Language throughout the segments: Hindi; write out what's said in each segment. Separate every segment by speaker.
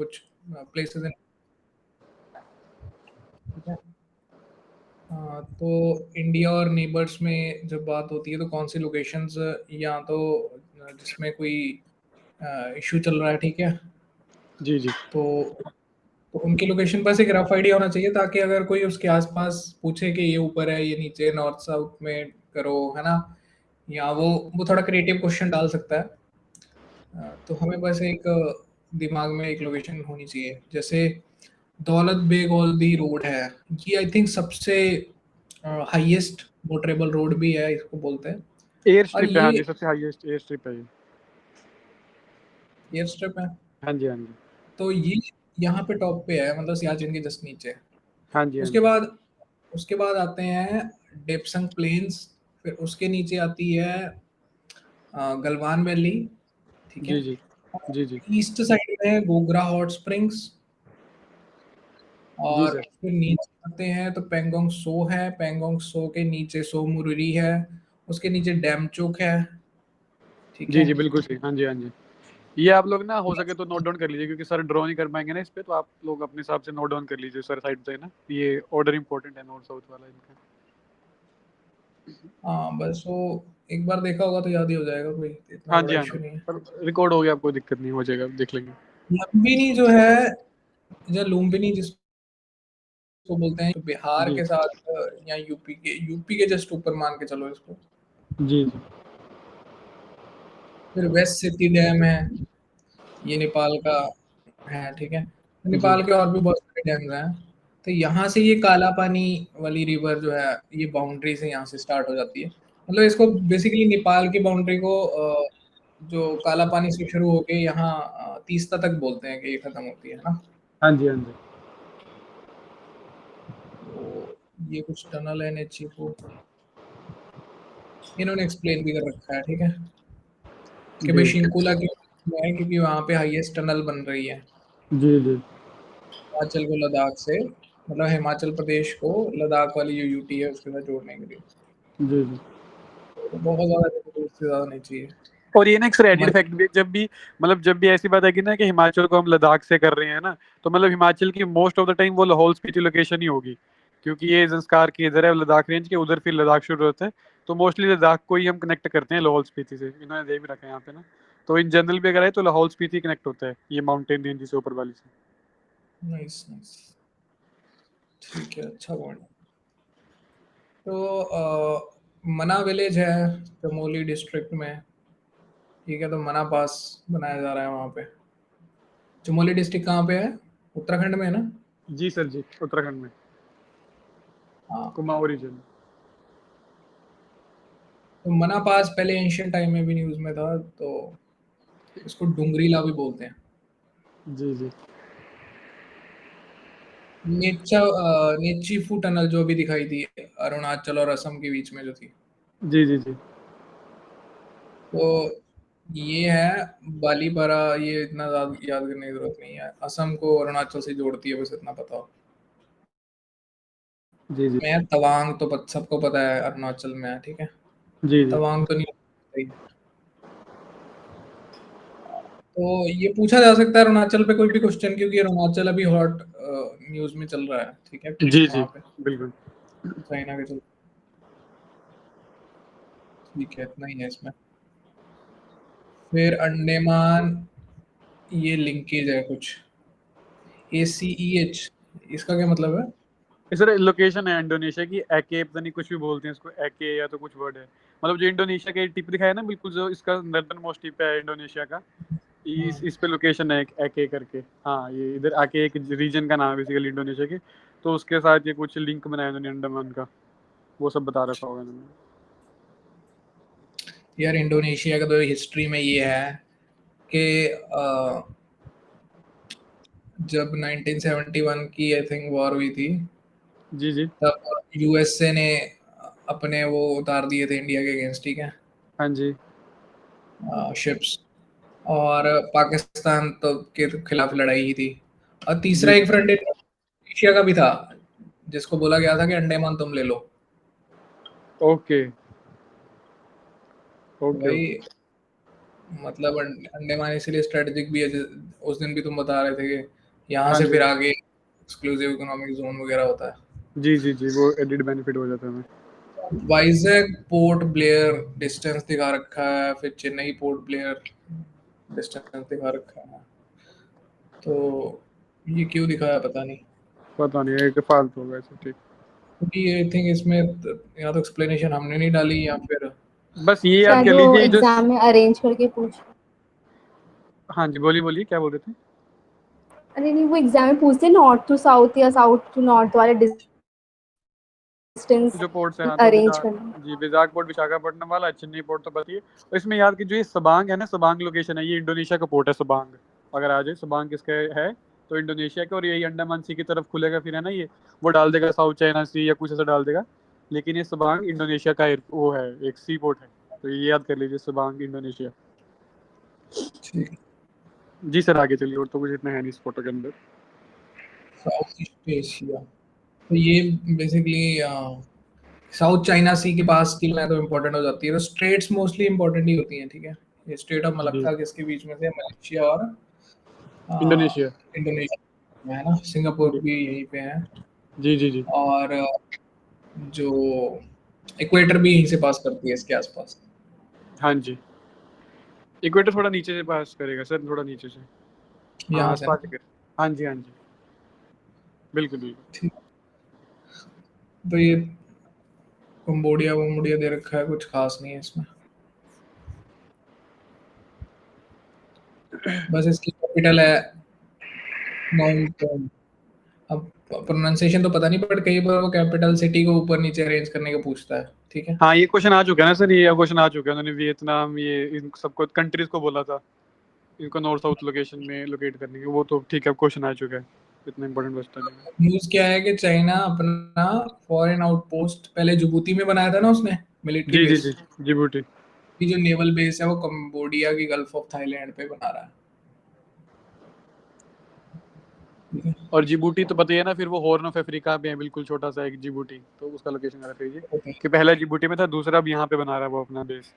Speaker 1: कुछ प्लेसेस इन, ठीक है। तो इंडिया और नेबर्स में जब बात होती है तो कौन सी लोकेशंस या तो जिसमें कोई इशू चल रहा है, ठीक है,
Speaker 2: जी जी
Speaker 1: तो उनकी लोकेशन बस एक रफ आइडिया होना चाहिए, ताकि अगर कोई उसके आसपास पूछे कि ये ऊपर है ये नीचे है, नॉर्थ साउथ में करो, है ना, या वो थोड़ा क्रिएटिव क्वेश्चन डाल सकता है। तो हमें बस एक दिमाग में एक लोकेशन होनी चाहिए। जैसे दौलत बेग ओल्दी रोड है, ये आई थिंक सबसे हाईएस्ट मोटरेबल रोड भी है, इसको बोलते हैं।
Speaker 2: एयर
Speaker 1: और
Speaker 2: स्ट्रिप है,
Speaker 1: ये
Speaker 2: हाँ जी, सबसे हाईएस्ट एयर स्ट्रिप है ये।
Speaker 1: एयर स्ट्रिप है,
Speaker 2: हाँ जी हाँ जी
Speaker 1: तो ये यहाँ पे टॉप पे है, मतलब सियाचिन के जस्ट नीचे।
Speaker 2: हाँ जी हाँ
Speaker 1: उसके
Speaker 2: जी
Speaker 1: बाद उसके बाद आते हैं डेप्संग प्लेन्स, फिर उसके नीचे आती है गलवान वैली, ठीक
Speaker 2: जी
Speaker 1: है।
Speaker 2: जी जी जी
Speaker 1: ईस्ट साइड में गोगरा हॉट स्प्रिंग्स,
Speaker 2: जी
Speaker 1: और
Speaker 2: सर।
Speaker 1: फिर नीचे आते हैं तो पेंगोंग सो है, पेंगोंग सो के नीचे सो मुरुरी है, उसके नीचे डैमचोक है, ठीक
Speaker 2: जी
Speaker 1: है।
Speaker 2: जी बिल्कुल सही, हाँ जी हाँ जी। ये आप लोग ना हो सके तो नोट डाउन कर लीजिए, क्योंकि सर ड्रॉ नहीं कर पाएंगे ना इस पे, तो आप लोग अपने हिसाब से नोट डाउन कर लीजिए सर साइड से ना, ये ऑर्डर इंपॉर्टेंट है नॉर्थ साउथ वाला इनका।
Speaker 1: हाँ बस वो एक बार देखा होगा तो याद ही हो जाएगा, कोई इतना
Speaker 2: हाँ
Speaker 1: बड़ा
Speaker 2: जी हाँ
Speaker 1: इशू
Speaker 2: जी,
Speaker 1: नहीं है।
Speaker 2: पर रिकॉर्ड हो गया, कोई दिक्कत नहीं, हो जाएगा, देख लेंगे।
Speaker 1: लुम्बिनी जो है, जो लुम्बिनी जिसको बोलते हैं, तो बिहार
Speaker 2: जी
Speaker 1: के साथ या यूपी के जस्ट ऊपर मान के चलो इसको।
Speaker 2: जी जी
Speaker 1: फिर वेस्ट सिटी डैम है, ये नेपाल का है, ठीक है। तो
Speaker 2: जी
Speaker 1: नेपाल के और भी बहुत सारे डैम्स हैं। तो यहाँ से ये काला पानी वाली रिवर जो है, ये बाउंड्री से यहाँ से स्टार्ट हो जाती है। मतलब इसको बेसिकली नेपाल की बाउंड्री को जो काला पानी से शुरू होके यहाँ तीस्ता तक बोलते हैं कि ये खत्म होती है ना।
Speaker 2: हाँ जी हाँ जी
Speaker 1: तो ये कुछ टनल है नेची को, इन्होंने एक्सप्लेन भी कर रखा है, ठीक है, कि भाई
Speaker 2: जी
Speaker 1: शिंकुला क्यों है, क्योंकि वहाँ पे हाईएस्ट टनल बन रही है
Speaker 2: जी जी
Speaker 1: हिमाचल को लद्दाख से, मतलब हिमाचल प्रदेश को लद्दाख वाली जो यूटी है उसके साथ जोड़ने के लिए।
Speaker 2: जी जी।
Speaker 1: तो बहुत ज़्यादा difficult से ज़्यादा नहीं चाहिए।
Speaker 2: और ये ना एक एडेड
Speaker 1: मन
Speaker 2: फैक्ट भी है, जब भी ऐसी बात है कि ना कि हिमाचल को हम लद्दाख से कर रहे हैं ना, तो मतलब हिमाचल की मोस्ट ऑफ द टाइम वो लाहौल स्पीति लोकेशन ही होगी, क्योंकि ये संस्कार की इधर है लद्दाख रेंज के, उधर फिर लद्दाख शुरू होता है। तो मोस्टली लद्दाख को ही हम कनेक्ट करते हैं लाहौल स्पीति से, इन्होंने दे भी रखा है यहाँ पे ना। तो इन जनरल भी अगर है तो लाहौल स्पीति कनेक्ट होता है ये माउंटेन रेंज से ऊपर वाली से।
Speaker 1: नाइस नाइस, ठीक है, अच्छा पॉइंट। तो मना विलेज है चमोली डिस्ट्रिक्ट में, ठीक है, तो मना पास बनाया जा रहा है वहाँ पे। चमोली डिस्ट्रिक्ट कहाँ पे है, उत्तराखंड में है ना।
Speaker 2: जी सर जी, उत्तराखंड में
Speaker 1: हाँ,
Speaker 2: कुमाऊं रीजन।
Speaker 1: तो मना पास पहले एंशियंट टाइम में भी न्यूज़ में था, तो इसको डुंगरीला भी बोलते हैं।
Speaker 2: जी जी
Speaker 1: नेची फू टनल जो अभी दिखाई थी अरुणाचल और असम के बीच में जो थी,
Speaker 2: जी जी जी
Speaker 1: तो ये है बालीपारा, ये इतना ज़्यादा याद करने की ज़रूरत नहीं है, असम को अरुणाचल से जोड़ती है, बस इतना पता हो।
Speaker 2: जी जी
Speaker 1: मैं तवांग तो सबको पता है अरुणाचल में है, ठीक है,
Speaker 2: जी जी
Speaker 1: तवांग तो नहीं सही। तो ये पूछा जा सकता है अरुणाचल पे कोई भी क्वेश्चन, क्योंकि अरुणाचल अभी हॉट न्यूज़ में चल रहा है, ठीक है,
Speaker 2: जी जी
Speaker 1: वहाँ पे
Speaker 2: बिल्कुल।
Speaker 1: चाइना के चलते। ठीक है, इतना ही है इसमें। फिर अंडमान, ये लिंकेज है कुछ, ACEH, इसका क्या मतलब है।
Speaker 2: सर लोकेशन है इंडोनेशिया की, एके पता नहीं कुछ भी बोलते हैं इसको, एके या तो कुछ वर्ड है, मतलब जो इंडोनेशिया के टिप दिखाया ना बिल्कुल, जो इसका नॉर्दर्न मोस्ट टिप है इंडोनेशिया का,
Speaker 1: हाँ,
Speaker 2: इस पे लोकेशन है एक एके करके। हाँ, ये इधर आके एक रीजन का नाम है बेसिकली इंडोनेशिया के, तो उसके साथ ये कुछ लिंक बनाया उन्होंने अंडमान का, वो सब बता रखा होगा इन्होंने।
Speaker 1: यार इंडोनेशिया का तो हिस्ट्री में ये है कि जब 1971 की आई थिंक वॉर हुई थी,
Speaker 2: जी जी
Speaker 1: तब यूएसए ने अपने वो उतार दिए थे इंडिया के अगेंस्ट, ठीक है,
Speaker 2: हाँ जी
Speaker 1: शिप्स, और पाकिस्तान तो के तो खिलाफ लड़ाई ही थी। और तीसरा
Speaker 2: जी
Speaker 1: एक फ्रंट एशिया का भी था, जिसको बोला गया था कि अंडमान तुम ले लो।
Speaker 2: ओके
Speaker 1: तो
Speaker 2: ओके
Speaker 1: भाई
Speaker 2: ओके
Speaker 1: मतलब अंडमान इसलिए स्ट्रेटेजिक भी है, उस दिन भी तुम बता रहे थे कि यहाँ
Speaker 2: हाँ
Speaker 1: से
Speaker 2: जी
Speaker 1: फिर आगे एक्सक्लूसिव इकोनॉमिक जोन वगैरह होता है।
Speaker 2: जी जी जी, वो एडिड बेनिफिट हो जाता है हमें।
Speaker 1: वाइजैक पोर्ट ब्लेयर डिस्टेंस दिखा रखा है, फिर चेन्नई पोर्ट ब्लेयर डिस्टेंस दिखा रखा है, तो ये क्यों दिखाया पता नहीं।
Speaker 2: पता नहीं, एक फालतू होगा ऐसे, ठीक।
Speaker 1: क्योंकि आई थिंक इसमें या तो एक्सप्लेनेशन हमने नहीं डाली या फिर
Speaker 2: बस ये याद
Speaker 3: शायद
Speaker 2: कर
Speaker 3: वो
Speaker 2: लीजिए जो।
Speaker 3: एग्जाम में अरेंज करके पूछ।
Speaker 2: हाँ जी, बोलिए बोलिए, क्या बोल रहे थे?
Speaker 3: अरे नहीं, वो एग्जाम में पूछते नॉर्थ टू साउथ या साउथ टू नॉर्थ वाले डिस्टेंस
Speaker 2: जो पोर्ट्स है, हाँ, तो
Speaker 3: अरेंज करना।
Speaker 2: जी, विशाख पोर्ट विशाखापट्टनम वाला, चेन्नई पोर्ट तो बताइए। और इसमें याद कीजिए, ये सबांग है ना, सबांग लोकेशन है, ये इंडोनेशिया का पोर्ट है सबांग। अगर आ जाए सबांग किसका है, तो इंडोनेशिया का, और यही अंडमान सी की तरफ खुलेगा फिर, है ना, ये वो डाल देगा साउथ चाइना सी या कुछ ऐसा डाल देगा। लेकिन ये सबांग इंडोनेशिया का वो है, एक सी पोर्ट है। तो ये याद कर लीजिए, सबांग इंडोनेशिया।
Speaker 1: ठीक।
Speaker 2: जी सर, आगे चलिए, और तो कुछ इतना है नहीं इस फोटो के अंदर।
Speaker 1: साउथ ईस्ट एशिया, तो ये बेसिकली साउथ चाइना सी के पास की लाइन तो इम्पोर्टेंट हो जाती है, तो स्ट्रेट्स मोस्टली इम्पोर्टेंट ही होती हैं, ठीक है। ये स्ट्रेट ऑफ
Speaker 2: जी,
Speaker 1: मलक्का किसके बीच में से, मलेशिया और
Speaker 2: इंडोनेशिया।
Speaker 1: इंडोनेशिया में है ना, सिंगापुर
Speaker 2: जी
Speaker 1: भी यहीं पे है।
Speaker 2: जी जी जी।
Speaker 1: और जो इक्वेटर भी यहीं से पास करती है, इसके आसपास।
Speaker 2: हाँ जी, इक्वेटर थोड़ा नीचे से पास करेगा सर, थोड़ा नीचे से। हाँ,
Speaker 1: यहाँ से
Speaker 2: आसपास
Speaker 1: ना।
Speaker 2: ही हाँ जी हाँ जी, बिल्कुल बिल्कुल।
Speaker 1: ठीक। तो ये कंबोडिया वम्बोडिया दे रखा है, कुछ खास नहीं है इसमें। बस इसकी कैपिटल है नॉन। अब प्रोनाउंसिएशन तो पता नहीं, बट कई बार वो कैपिटल सिटी को ऊपर नीचे अरेंज करने का पूछता है, ठीक है।
Speaker 2: हाँ, ये क्वेश्चन आ चुका है ना सर, ये क्वेश्चन आ चुका है, उन्होंने वियतनाम ये इन सबको कंट्रीज को बोला था, इनको नॉर्थ साउथ लोकेशन में लोकेट करने के, वो तो ठीक है, क्वेश्चन आ चुका है, इतना इंपॉर्टेंट क्वेश्चन नहीं है।
Speaker 1: न्यूज़ क्या है कि चाइना अपना फॉरेन आउटपोस्ट पहले जिबूती में बनाया था ना उसने, मिलिट्री
Speaker 2: जी जी
Speaker 1: बेस।
Speaker 2: जी, जिबूटी।
Speaker 1: की जो नेवल बेस है वो कंबोडिया की गल्फ ऑफ थाईलैंड पे बना रहा है, ठीक है।
Speaker 2: और जिबूटी तो पता ही है ना, फिर वो हॉर्न ऑफ अफ्रीका पे है, बिल्कुल छोटा सा एक जिबूटी, तो उसका लोकेशन रख लीजिए कि पहला जिबूटी में था, दूसरा अब यहाँ पे बना रहा है वो अपना बेस।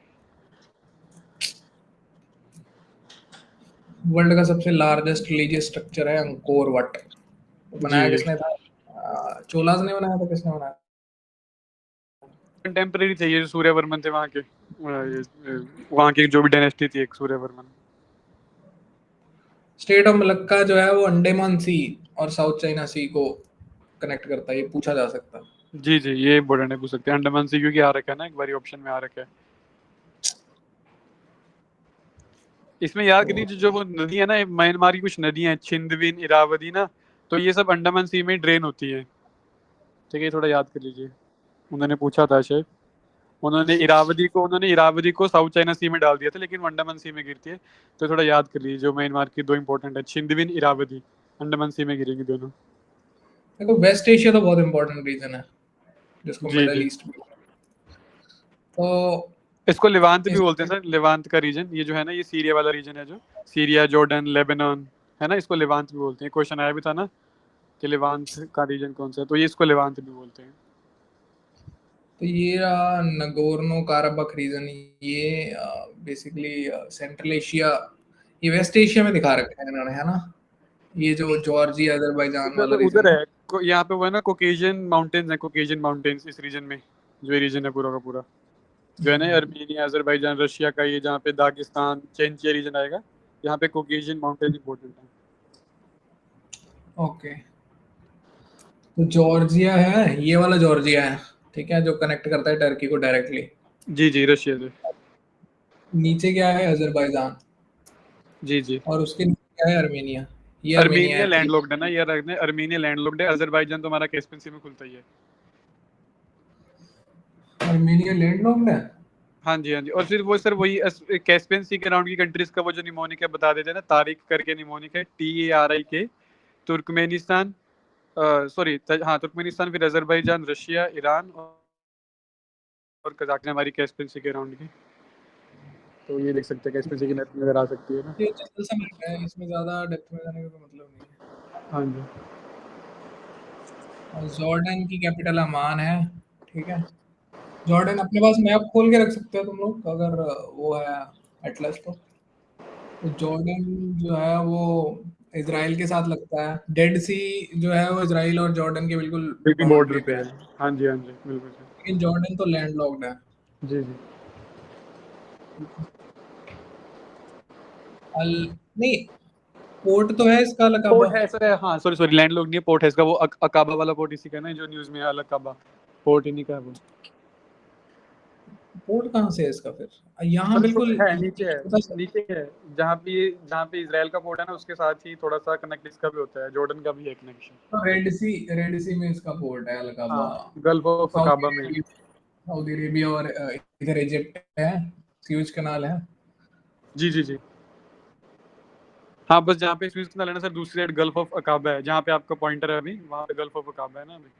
Speaker 1: वर्ल्ड का सबसे लार्जेस्ट रिलीजियस स्ट्रक्चर है अंकोर वट। तो बनाया
Speaker 2: जी,
Speaker 1: किसने था? चोलाज ने बनाया था, किसने बनाया?
Speaker 2: कंटेम्प्रेरी थे ये, सूर्यवर्मन थे वहाँ के, वहाँ की जो भी डायनेस्टी थी एक, सूर्यवर्मन।
Speaker 1: स्टेट ऑफ मलक्का जो है वो अंडमान सी और साउथ चाइना सी को कनेक्ट करता है, ये पूछा जा सकता है।
Speaker 2: जी जी, ये इम्पोर्टेंट है, पूछ सकते हैं, अंडमान सी क्योंकि आ रखा है ना, एक बारी ऑप्शन में आ रखा है। इसमें याद
Speaker 1: तो
Speaker 2: कीजिए, जो वो नदी है ना, म्यांमार की कुछ नदियां हैं, छिंदविन, इरावदी ना, तो ये सब अंडमान सी में ड्रेन होती है, ठीक है, थोड़ा याद कर लीजिए, उन्होंने पूछा था शायद। उन्होंने इरावदी को साउथ चाइना सी में डाल दिया था, लेकिन वो अंडमान सी में गिरती है। तो थोड़ा याद कर लीजिए, जो म्यांमार की दो इंपॉर्टेंट है, छिंदविन, इरावदी, अंडमान सी में गिरेंगी दोनों।
Speaker 1: देखो, वेस्ट एशिया तो बहुत इंपॉर्टेंट रीजन है, जिसको
Speaker 2: जी
Speaker 1: मिडल
Speaker 2: जी,
Speaker 1: ईस्ट भी। तो
Speaker 2: इसको लेवांत भी
Speaker 1: इस
Speaker 2: बोलते हैं सर, लेवांत का रीजन, ये जो है ना, ये सीरिया वाला रीजन है, जो सीरिया, जॉर्डन, लेबनान, है ना, इसको लेवांत भी बोलते हैं। क्वेश्चन आया भी था ना कि लेवांत का रीजन कौन सा है, तो ये इसको लेवांत भी बोलते हैं।
Speaker 1: तो ये नगोर्नो काराबख रीजन, ये बेसिकली सेंट्रल एशिया, ये वेस्ट एशिया में दिखा रखा है इन्होंने, है ना। ये जो जॉर्जिया अजरबैजान वाला
Speaker 2: उधर
Speaker 1: रीजन
Speaker 2: उधर
Speaker 1: है।
Speaker 2: है, यहाँ पे वो है ना, कोकेशियन माउंटेन्स है, कोकेशियन माउंटेन्स इस रीजन में, जो ये रीजन है पूरा का पूरा, जो है ना, अर्मेनिया, अजरबैजान, रशिया का, ये जहाँ पे दागिस्तान, चेंचिया रीजन आएगा, यहाँ पे कोकेशियन माउंटेन इंपॉर्टेंट है।
Speaker 1: ओके, तो जॉर्जिया है, ये वाला जॉर्जिया है, ठीक है, जो कनेक्ट करता है टर्की को डायरेक्टली।
Speaker 2: जी जी, रशिया से।
Speaker 1: नीचे क्या है? अजरबैजान।
Speaker 2: जी जी,
Speaker 1: और उसके नीचे क्या है? आर्मेनिया। ये आर्मेनिया
Speaker 2: अर्मेनिया
Speaker 1: है, तीन।
Speaker 2: लैंडलॉक्ड है ना, ये रखने, अर्मेनिया लैंडलॉक्ड है, अजरबैजान तो हमारा कैस्पियन सी में खुलता ही है।
Speaker 1: आर्मेनिया लैंडलॉक्ड है।
Speaker 2: हाँ जी हाँ जी, और फिर वो सर वही कैस्पियन सी के राउंड की कंट्रीज का वो जो निमोनिक है बता देते हैं ना, तारिक करके निमोनिक है, TARIK, तुर्कमेनिस्तान, सॉरी, हाँ, तुर्कमेनिस्तान, फिर अजरबैजान, रशिया, ईरान, और कजाकिस्तान, हमारी कैस्पियन सी के राउंड की। तो ये देख सकते हैं, कैस्पियन सी की मैप नजर आ सकती है ना।
Speaker 1: ये जनरल सा मैप है, इसमें ज्यादा डेप्थ में जाने का कोई मतलब नहीं है।
Speaker 2: हाँ जी,
Speaker 1: और जॉर्डन की कैपिटल अमान है, ठीक है। जॉर्डन अपने पास मैप खोल के रख सकते हो तुम लोग, अगर वो है एटलस तो। तो जॉर्डन जो है वो इजराइल के साथ लगता है। डेड सी जो है वो इजराइल और जॉर्डन के बिल्कुल
Speaker 2: बिल्कुल बॉर्डर
Speaker 1: बाउंड्री
Speaker 2: पे
Speaker 1: पे है,
Speaker 2: है। हाँ जी, हाँ जी, बिल्कुल सही।
Speaker 1: लेकिन जॉर्डन तो लैंडलॉक्ड है।
Speaker 2: जी, जी।
Speaker 1: अल नहीं, पोर्ट तो है इसका अल अकाबा।
Speaker 2: पोर्ट है सर, हाँ, सॉरी, सॉरी, लैंडलॉक्ड नहीं है, पोर्ट है इसका, वो अकाबा वाला पोर्ट इसी का ना जो न्यूज़ में है, अल अकाबा। पोर्ट इन्हीं का है वो।
Speaker 1: पोर्ट कहाँ से है इसका फिर? यहाँ
Speaker 2: सर
Speaker 1: बिल्कुल
Speaker 2: है, नीचे है,
Speaker 1: पता चल-
Speaker 2: नीचे है। जहाँ पे इज़राइल का पोर्ट है ना, उसके साथ ही थोड़ा-सा कनेक्ट इसका भी होता है, जॉर्डन का भी है कनेक्शन।
Speaker 1: तो रेड सी में इसका पोर्ट है अल अकाबा।
Speaker 2: हाँ, गल्फ ऑफ
Speaker 1: सऊदी
Speaker 2: अकाबा में है।
Speaker 1: अरेबिया, सऊदी अरेबिया और इधर इजिप्ट है, स्यूज कनाल है।
Speaker 2: जी, जी, जी। हाँ, बस जहाँ पे स्विस कनाल है ना सर, दूसरी साइड गल्फ ऑफ अकाबा है, जहाँ पे आपका पॉइंटर है अभी, वहाँ पे गल्फ ऑफ अकाबा है ना अभी।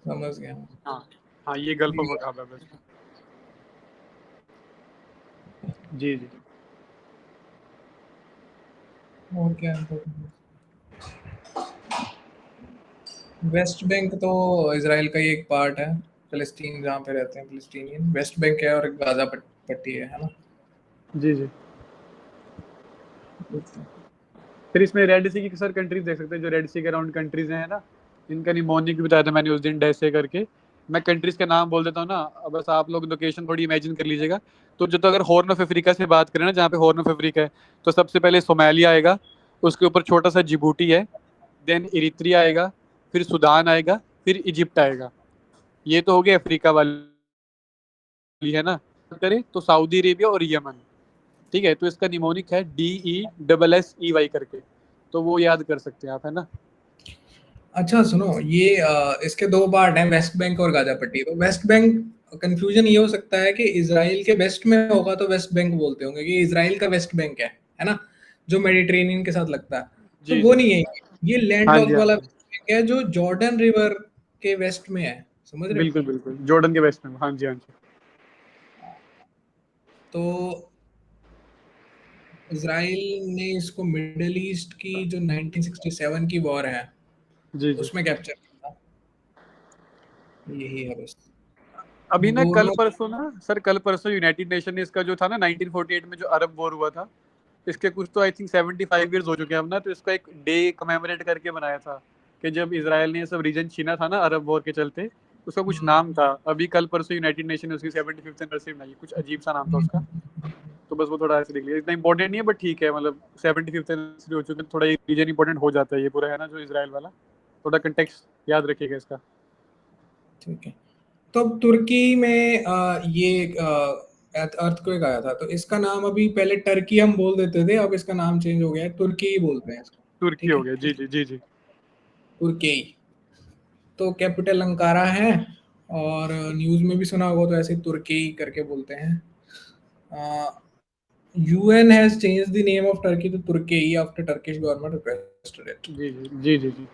Speaker 1: समझ गया।
Speaker 2: हाँ, हाँ, ये गल्फ ऑफ
Speaker 1: ठीक है।
Speaker 2: अकाबा है बस। जी, जी।
Speaker 1: और क्या है तो? वेस्ट बैंक तो इसराइल का ही एक पार्ट है। फिलिस्तीन जहाँ पे रहते हैं फिलिस्तीनियन, वेस्ट बैंक है और गाजा पट्टी है ना?
Speaker 2: जी, जी। फिर इसमें रेड सी की सर कंट्रीज देख सकते हैं, जो रेड सी के अराउंड कंट्रीज हैं ना, इनका निमोनिक भी बताया था मैंने उस दिन, डैसे करके। मैं कंट्रीज के नाम बोल देता हूँ ना, अब बस आप लोग लोकेशन थोड़ी इमेजिन कर लीजिएगा। तो जो, तो अगर हॉर्न ऑफ अफ्रीका से बात करें ना, जहाँ पे हॉर्न ऑफ अफ्रीका है, तो सबसे पहले सोमालिया आएगा, उसके ऊपर छोटा सा जिबूटी है, देन इरित्रिया आएगा, फिर सूडान आएगा, फिर इजिप्ट आएगा। ये तो हो गया अफ्रीका वाली, है ना। बात करें तो सऊदी अरेबिया और यमन, ठीक है, तो इसका निमोनिक है DESSEY करके, तो वो याद कर सकते हैं आप, है ना।
Speaker 1: अच्छा सुनो, ये इसके दो पार्ट हैं, वेस्ट बैंक और गाजा पट्टी। तो वेस्ट बैंक कंफ्यूजन ये हो सकता है कि इसराइल के वेस्ट में होगा तो वेस्ट बैंक बोलते होंगे कि इसराइल का वेस्ट बैंक है ना, जो मेडिटेरेनियन के साथ लगता है। तो
Speaker 2: जी,
Speaker 1: वो
Speaker 2: जी।
Speaker 1: नहीं है ये
Speaker 2: हाँ जी,
Speaker 1: लैंडलॉक्ड
Speaker 2: हाँ
Speaker 1: वाला
Speaker 2: जी।
Speaker 1: वेस्ट बैंक है जो जॉर्डन रिवर के वेस्ट में है। समझ रहे हो?
Speaker 2: बिल्कुल, बिल्कुल, जॉर्डन के वेस्ट में, हाँ जी, हाँ जी।
Speaker 1: तो इसराइल ने इसको मिडिल ईस्ट की जो 1967 की वॉर है
Speaker 2: जी, जी।
Speaker 1: उसमें कैप्चर किया था। यही है बस।
Speaker 2: अभी ना कल
Speaker 1: दोनों
Speaker 2: परसों ना सर, कल परसों यूनाइटेड नेशन ने इसका जो था ना 1948 में जो अरब वॉर हुआ था, इसके कुछ तो आई थिंक 75 ईयर्स हो चुके हैं अब ना, तो इसका एक डे कमेमोरेट करके बनाया था, कि जब इसराइल ने ये सब रीजन छीना था ना अरब वॉर के चलते, उसका कुछ नाम था। अभी कल परसों यूनाइटेड नेशन ने उसकी 75th एनिवर्सरी मनाई, कुछ अजीब सा नाम था उसका। तो बस वो थोड़ा ऐसे देख लिया, इतना इंपॉर्टेंट नहीं है, बट ठीक है, मतलब 75th एनिवर्सरी हो चुकी है, थोड़ा रीजन इंपॉर्टेंट हो जाता है ये पूरा, है ना, जो इसराइल वाला। थोड़ा कंटेक्स्ट याद रखिएगा इसका।
Speaker 1: ठीक है। तो अब तुर्की में ये अर्थक्वेक आया था, तो इसका नाम अभी, पहले टर्की हम बोल देते थे, अब इसका नाम चेंज हो गया है, तुर्की ही बोलते हैं इसको।
Speaker 2: तुर्की
Speaker 1: ठीक
Speaker 2: हो
Speaker 1: है,
Speaker 2: गया, जी, जी, जी, जी।
Speaker 1: तुर्की। तो कैपिटल अंकारा है, और न्यूज़ में भी सुना होगा तो ऐसे तुर्की करके बोलते हैं। UN has change the name of Turkey to Turkiye after Turkish government requested it.
Speaker 2: जी, जी, जी, जी, जी।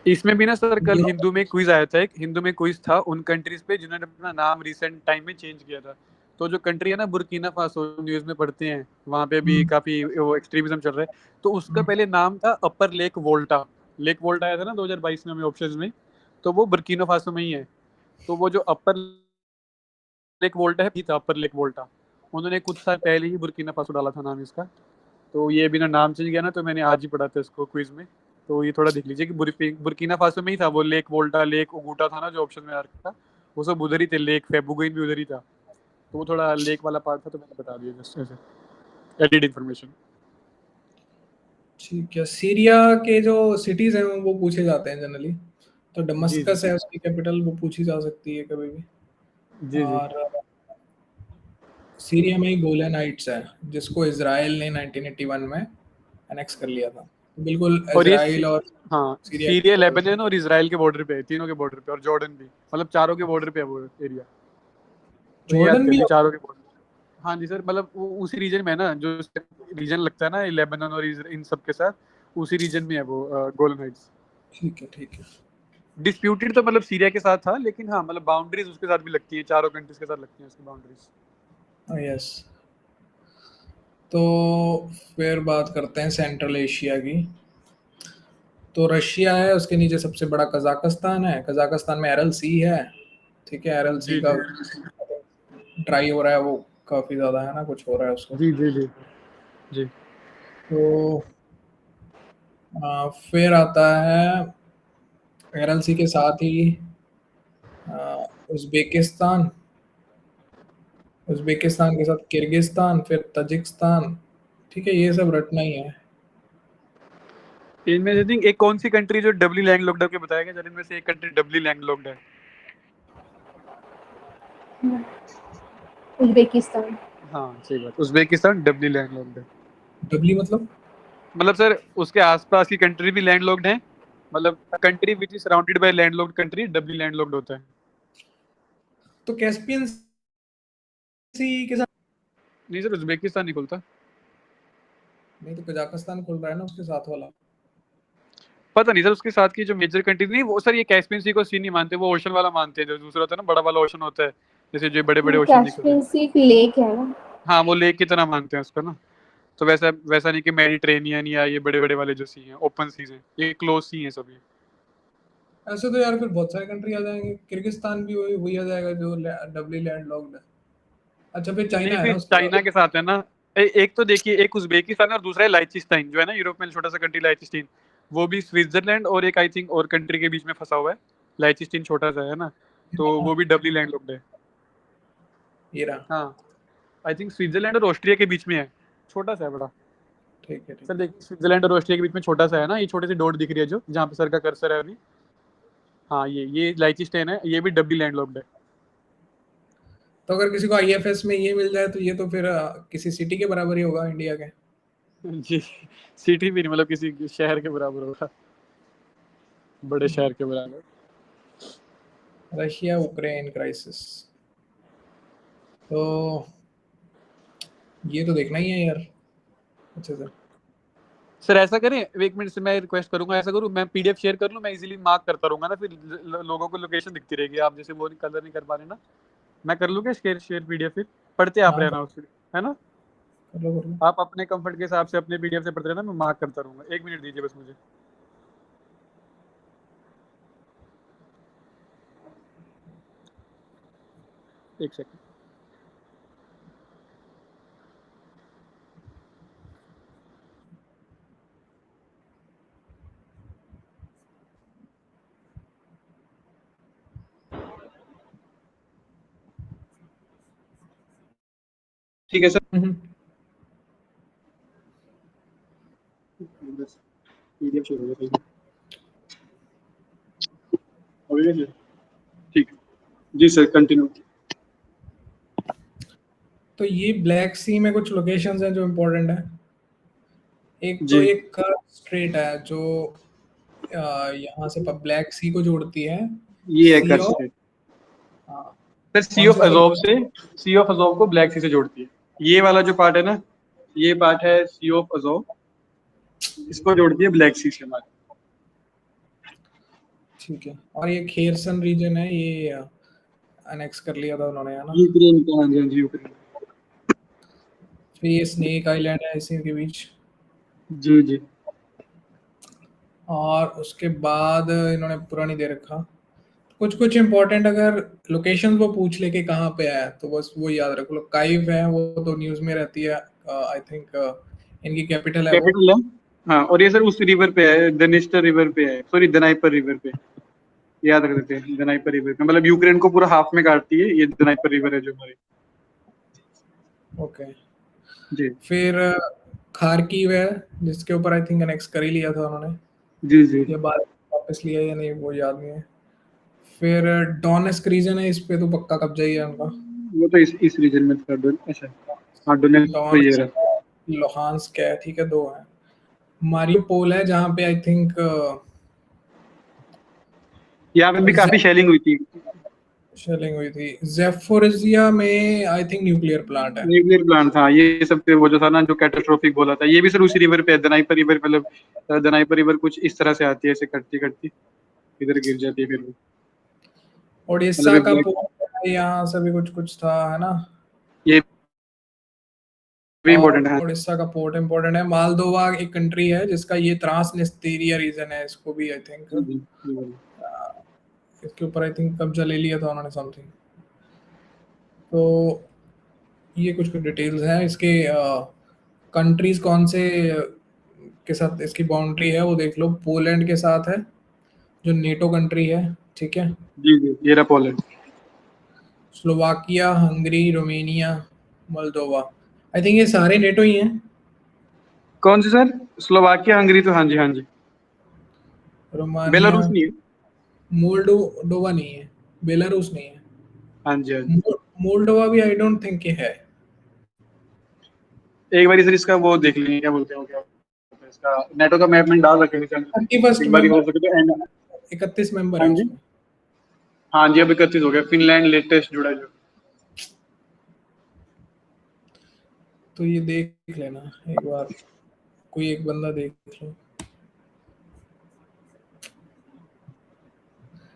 Speaker 2: इसमें भी ना सर, कल हिंदू में क्विज आया था, एक हिंदू में क्विज था उन कंट्रीज पे जिन्होंने अपना नाम रिसेंट टाइम में चेंज किया था। तो जो कंट्री है ना बुर्किना फासो, न्यूज में पढ़ते हैं, वहाँ पे भी काफी वो एक्सट्रीमिज्म चल रहा है। तो उसका पहले नाम था अपर लेक वोल्टा। लेक वोल्टा आया था ना 2022 में हमें ऑप्शंस में, तो वो बुर्किना फासो में ही है। तो वो जो अपर लेक वोल्टा है भी था, अपर लेक वोल्टा, उन्होंने कुछ साल पहले ही बुर्किना फासो डाला था नाम इसका। तो ये बिना नाम चेंज गया ना, तो मैंने आज ही पढ़ा था इसको क्विज में। तो ये थोड़ा देख लीजिए कि बुर्किना फासो में ही था वो, लेक वोल्टा, लेक उगूटा था ना जो ऑप्शन में आ रखा था, वो सब उधर ही थे, लेक फेबुगोइन भी उधर ही था। तो वो थोड़ा लेक वाला पार्ट था, तो मैंने बता दिया जस्ट ऐसे एडिड इन्फॉर्मेशन।
Speaker 1: ठीक है। सीरिया के जो सिटीज हैं वो पूछे जाते हैं जनरली। तो
Speaker 2: जी, जी,
Speaker 1: डमस्कस है उसकी कैपिटल, वो पूछी जा सकती है कभी भी।
Speaker 2: जी, जी।
Speaker 1: और सीरिया में ही गोलन हाइट्स है, जिसको इसराइल ने 1981 में एनेक्स कर लिया था। बिल्कुल
Speaker 2: और ये
Speaker 1: इसराइल और
Speaker 2: हाँ,
Speaker 1: सीरिया के
Speaker 2: सीरिया,
Speaker 1: बॉर्डर।
Speaker 2: लेबनान और इसराइल के बॉर्डर पे है, तीनों के बॉर्डर पे, और जॉर्डन भी, मतलब चारों के बॉर्डर पे है वो एरिया। तो ये याद
Speaker 1: जॉर्डन भी
Speaker 2: करिए,
Speaker 1: है?
Speaker 2: चारों के बॉर्डर। हाँ जी सर, मतलब वो उसी रीजन में है ना, जो रीजन लगता है ना लेबनान और इन सब के साथ, उसी रीजन में है वो गोलन हाइट्स।
Speaker 1: ठीक है, ठीक है।
Speaker 2: डिस्प्यूटेड तो मतलब सीरिया के साथ था, लेकिन हाँ, मतलब बाउंड्रीज उसके साथ भी लगती है, चारों कंट्रीज के साथ लगती हैं उसकी बाउंड्रीज।
Speaker 1: यस। तो फिर बात करते हैं सेंट्रल एशिया की। तो रशिया है, उसके नीचे सबसे बड़ा कजाकिस्तान है। कजाकिस्तान में एरल सी है। ठीक है, एरल सी
Speaker 2: जी,
Speaker 1: का
Speaker 2: जी।
Speaker 1: ड्राई हो रहा है वो काफी ज्यादा है ना, कुछ हो रहा है उसको।
Speaker 2: जी जी जी जी।
Speaker 1: तो फिर आता है एलएलसी के साथ ही उज़्बेकिस्तान, उज़्बेकिस्तान के साथ किर्गिस्तान, फिर तजिकिस्तान। ठीक है, ये सब रटना ही है।
Speaker 2: इनमें से थिंक एक कौन सी कंट्री जो डबली लैंड लॉक्ड है के बताया गया, इनमें से एक कंट्री डबली लैंड लॉक्ड है।
Speaker 3: उज़्बेकिस्तान।
Speaker 2: हाँ सही बात, उज़्बेकिस्तान डबली लैंड लॉक्ड है।
Speaker 1: डबली मतलब?
Speaker 2: मतलब सर उसके आसपास की कंट्री भी लैंड लॉक्ड है, मतलब country which is surrounded by land locked country doubly land locked होता है।
Speaker 1: तो कैस्पियन सी के साथ
Speaker 2: नहीं सर, उज़्बेकिस्तान नहीं खुलता।
Speaker 1: नहीं तो कजाकिस्तान खुल रहा है ना उसके साथ वाला।
Speaker 2: पता नहीं सर, उसके साथ की जो मेजर कंट्रीज नहीं, वो सर ये कैस्पियन सी को सी नहीं मानते, वो ओशन वाला मानते हैं, जो दूसरा होता है ना, बड़ा वाला ओशन होता है, जैसे जो बड़े बड़े ओशन दिखते हैं।
Speaker 3: कैस्पियन सी एक लेक है ना।
Speaker 2: हाँ वो लेक की तरह मानते हैं उसको ना। तो वैसा वैसा नहीं कि मेडिटेरेनियन या ये बड़े बड़े वाले जो सी हैं, ओपन सीज हैं, ये क्लोज सी हैं सभी।
Speaker 1: ऐसे तो यार फिर बहुत सारे कंट्री आ जाएंगे, किर्गिस्तान भी वही आ जाएगा जो डबली लैंड लॉक्ड है। अच्छा, फिर
Speaker 2: नहीं
Speaker 1: चाइना है ना
Speaker 2: फिर
Speaker 1: उसके
Speaker 2: चाइना
Speaker 1: बाद।
Speaker 2: के साथ है ना। एक तो देखिए, एक उज़्बेकिस्तान है और दूसरा है लाइचिस्तान, जो है ना यूरोप में छोटा सा कंट्री लाइचिस्तान। वो भी स्विट्जरलैंड और एक आई थिंक और कंट्री के बीच में फंसा हुआ है। लाइचिस्तान छोटा सा है ना, तो वो भी डबली लैंड लॉक्ड है।
Speaker 1: ये रहा।
Speaker 2: हाँ, आई थिंक स्विट्जरलैंड और ऑस्ट्रिया के बीच में है, छोटा सा है बड़ा।
Speaker 1: ठीक है, ठीक
Speaker 2: सर
Speaker 1: है।
Speaker 2: देखिए, स्विट्जरलैंड और ऑस्ट्रिया के बीच में छोटा सा है ना, ये छोटी सी डॉट दिख रही है जो जहाँ पे सर का कर्सर है अभी। हाँ ये लाइचिस्तान है, ये भी डबली लैंड लॉक्ड है।
Speaker 1: तो अगर किसी को आईएफएस में ये मिल जाए तो ये तो फिर किसी सिटी के बराबर ही होगा इंडिया के।
Speaker 2: जी, सिटी भी नहीं, मतलब किसी शहर के बराबर होगा, बड़े शहर के बराबर।
Speaker 1: रशिया यूक्रेन क्राइसिस, तो ये तो देखना ही है यार अच्छे से।
Speaker 2: सर ऐसा करें, एक मिनट से मैं रिक्वेस्ट करूंगा, ऐसा करूं मैं पीडीएफ शेयर कर लूं, मैं इजीली मार्क करता रहूंगा ना, फिर लोगों को लोकेशन दिखती रहेगी, आप जैसे वो कलर नहीं कर पा रहे ना। मैं कर लूँ क्या शेयर शेयर पीडीएफ, फिर पढ़ते आप
Speaker 1: हाँ,
Speaker 2: रहना उससे, है ना।
Speaker 1: कर लो कर लो।
Speaker 2: आप अपने कंफर्ट के हिसाब से अपने पीडीएफ से पढ़ते रहना, मैं मार्क करता रहूंगा, 1 मिनट दीजिए बस मुझे। एक सेकंड। ठीक है सर। बस पीडीएफ शेयर हो गया, हो गया जी। ठीक है जी सर, कंटिन्यू।
Speaker 1: तो ये ब्लैक सी में कुछ लोकेशंस हैं जो इम्पोर्टेंट है। एक तो
Speaker 2: जी,
Speaker 1: एक स्ट्रेट है जो यहाँ से ब्लैक सी को जोड़ती है।
Speaker 2: ये है
Speaker 1: सी
Speaker 2: कर्स
Speaker 1: ऑफ,
Speaker 2: है
Speaker 1: हाँ,
Speaker 2: सर, सी
Speaker 1: कौन
Speaker 2: ऑफ
Speaker 1: सा सी?
Speaker 2: अजोव से, सी ऑफ अजोव को ब्लैक सी से जोड़ती है। ये वाला जो पार्ट है ना, ये पार्ट है सी ऑफ अजोव, इसको जोड़ती है ब्लैक सी से हमारे।
Speaker 1: ठीक है, और ये खेरसन रीजन है, ये अनेक्स कर लिया था उन्होंने, है ना।
Speaker 2: यूक्रेन का, हाँ जी हाँ जी, यूक्रेन।
Speaker 1: फिर ये स्नेक आइलैंड है इसी के बीच।
Speaker 2: जी जी।
Speaker 1: और उसके बाद इन्होंने पूरा नहीं दे रखा। कुछ कुछ इम्पोर्टेंट अगर लोकेशन वो पूछ ले कि कहाँ पे है तो बस वो याद रखो। काइव है, वो तो न्यूज़ में रहती है, आई थिंक इनकी कैपिटल है वो।
Speaker 2: कैपिटल है। हाँ, और ये सर उस रिवर पे है, दनिस्टर रिवर पे है, सॉरी दनाइपर रिवर पे। याद रख देते हैं, दनाइपर रिवर पे, मतलब यूक्रेन को पूरा हाफ में काटती है, ये दनाइपर रिवर है जो हमारी।
Speaker 1: ओके।
Speaker 2: जी
Speaker 1: फिर खारकीव है, जिसके ऊपर आई थिंक एनेक्स कर ही लिया था उन्होंने,
Speaker 2: जी जी।
Speaker 1: या बाद में वापस लिया या नहीं वो याद नहीं है। फिर डोनेस्क रीजन है, इस पे तो पक्का कब्जा ही है उनका।
Speaker 2: वो तो इस रीजन में था, अच्छा। हाँ, डोनेट्स तो
Speaker 1: डॉन,
Speaker 2: ये रहा।
Speaker 1: लोहांस्क है, ठीक है, दो है। मारियोपोल है जहाँ पे आई थिंक
Speaker 2: यहाँ पे भी काफी शेलिंग हुई थी।
Speaker 1: शेलिंग हुई थी। जेफोरिजिया में आई थिंक न्यूक्लियर प्लांट है।
Speaker 2: न्यूक्लियर प्लांट था ये सब पे, वो जो था ना जो कैटास्ट्रोफिक बोला था, ये भी सर उसी रिवर पे है, दनाइपर रिवर, मतलब दनाइपर रिवर कुछ इस तरह से आती है, ऐसे कटती कटती इधर गिर जाती है फिर वो, मतलब
Speaker 1: उड़ीसा का पोर्ट है, यहाँ से भी कुछ कुछ था, है ना।
Speaker 2: ये भी
Speaker 1: और
Speaker 2: इम्पोर्टेंट है।
Speaker 1: उड़ीसा का पोर्ट इम्पोर्टेंट है। मालदोवा एक कंट्री है जिसका ये ट्रांसनिस्टेरिया रीजन है, इसको भी आई थिंक
Speaker 2: जी, जी,
Speaker 1: इसके ऊपर आई थिंक कब्जा ले लिया था उन्होंने समथिंग। तो ये कुछ डिटेल्स हैं इसके। कंट्रीज कौन से के साथ इसकी बाउंड्री है वो देख लो। पोलैंड के साथ है जो नेटो कंट्री है, ठीक है।
Speaker 2: जी जी, ये रहा Poland.
Speaker 1: Slovakia, Hungary, Romania, Moldova. I think ये सारे नेटो ही हैं।
Speaker 2: कौन सी सर? स्लोवाकिया, हंगरी तो हाँ जी हाँ जी।
Speaker 1: रोमानिया,
Speaker 2: बेलारूस नहीं है?
Speaker 1: मोल्डोवा नहीं है, बेलारूस नहीं है।
Speaker 2: हाँ जी हाँ जी।
Speaker 1: मोल्डोवा भी आई डोंट थिंक ये है।
Speaker 2: एक बार सर इसका वो देख लेंगे, क्या बोलते हैं, क्या बोलते हैं इसका, नेटो का मैप में डाल रखेंगे चैनल पे।
Speaker 1: 31
Speaker 2: एक बार हो
Speaker 1: मेंबर,
Speaker 2: सके तो एंड।
Speaker 1: 31 मेंबर
Speaker 2: हाँ
Speaker 1: है
Speaker 2: जी।
Speaker 1: उसमें।
Speaker 2: हाँ जी, अब 31 हो गया, फिनलैंड लेटेस्ट जुड़ा जो।
Speaker 1: तो ये देख लेना एक बार, कोई एक बंदा देख लो।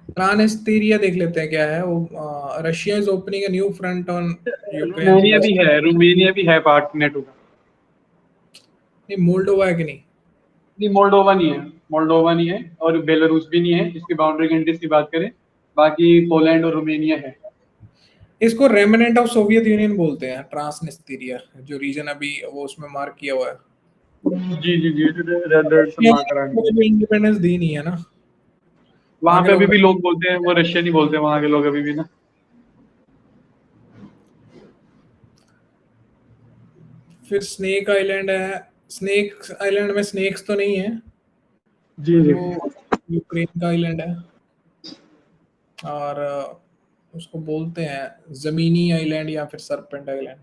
Speaker 1: ट्रांसनीस्ट्रिया देख लेते हैं क्या है वो। Russia is opening a new front on Ukraine
Speaker 2: Romania भी है, रोमानिया भी है पार्ट नेटो का।
Speaker 1: नहीं, मोल्डोवा है कि नहीं?
Speaker 2: नहीं, मोल्डोवा नहीं है। मोल्डोवा नहीं है और बेलारूस भी नहीं है, इसकी बाउंड्री कंट्रीज की बात करें। बाकी पोलैंड और रोमानिया है।
Speaker 1: इसको रेमिनेंट ऑफ सोवियत यूनियन बोलते हैं, ट्रांसनिस्ट्रिया, जो रीजन अभी वो उसमें मार्क किया हुआ है।
Speaker 2: जी जी जी, रेड रेड से
Speaker 1: रशिया
Speaker 2: मार्क करा
Speaker 1: ने
Speaker 2: है।
Speaker 1: भी इंडिपेंडेंस दी नहीं है ना।
Speaker 2: वहां
Speaker 1: वहाँ के
Speaker 2: पे अभी
Speaker 1: लोग।
Speaker 2: भी लोग बोलते हैं, वो रशियन ही बोलते हैं वहां के लोग अभी भी ना।
Speaker 1: फिर स्नेक आइलैंड है। स्नेक आइलैंड में स्नेक्स तो नहीं है,
Speaker 2: जी जी।
Speaker 1: वो यूक्रेन का आइलैंड है। और उसको बोलते हैं जमीनी आइलैंड या फिर serpent island.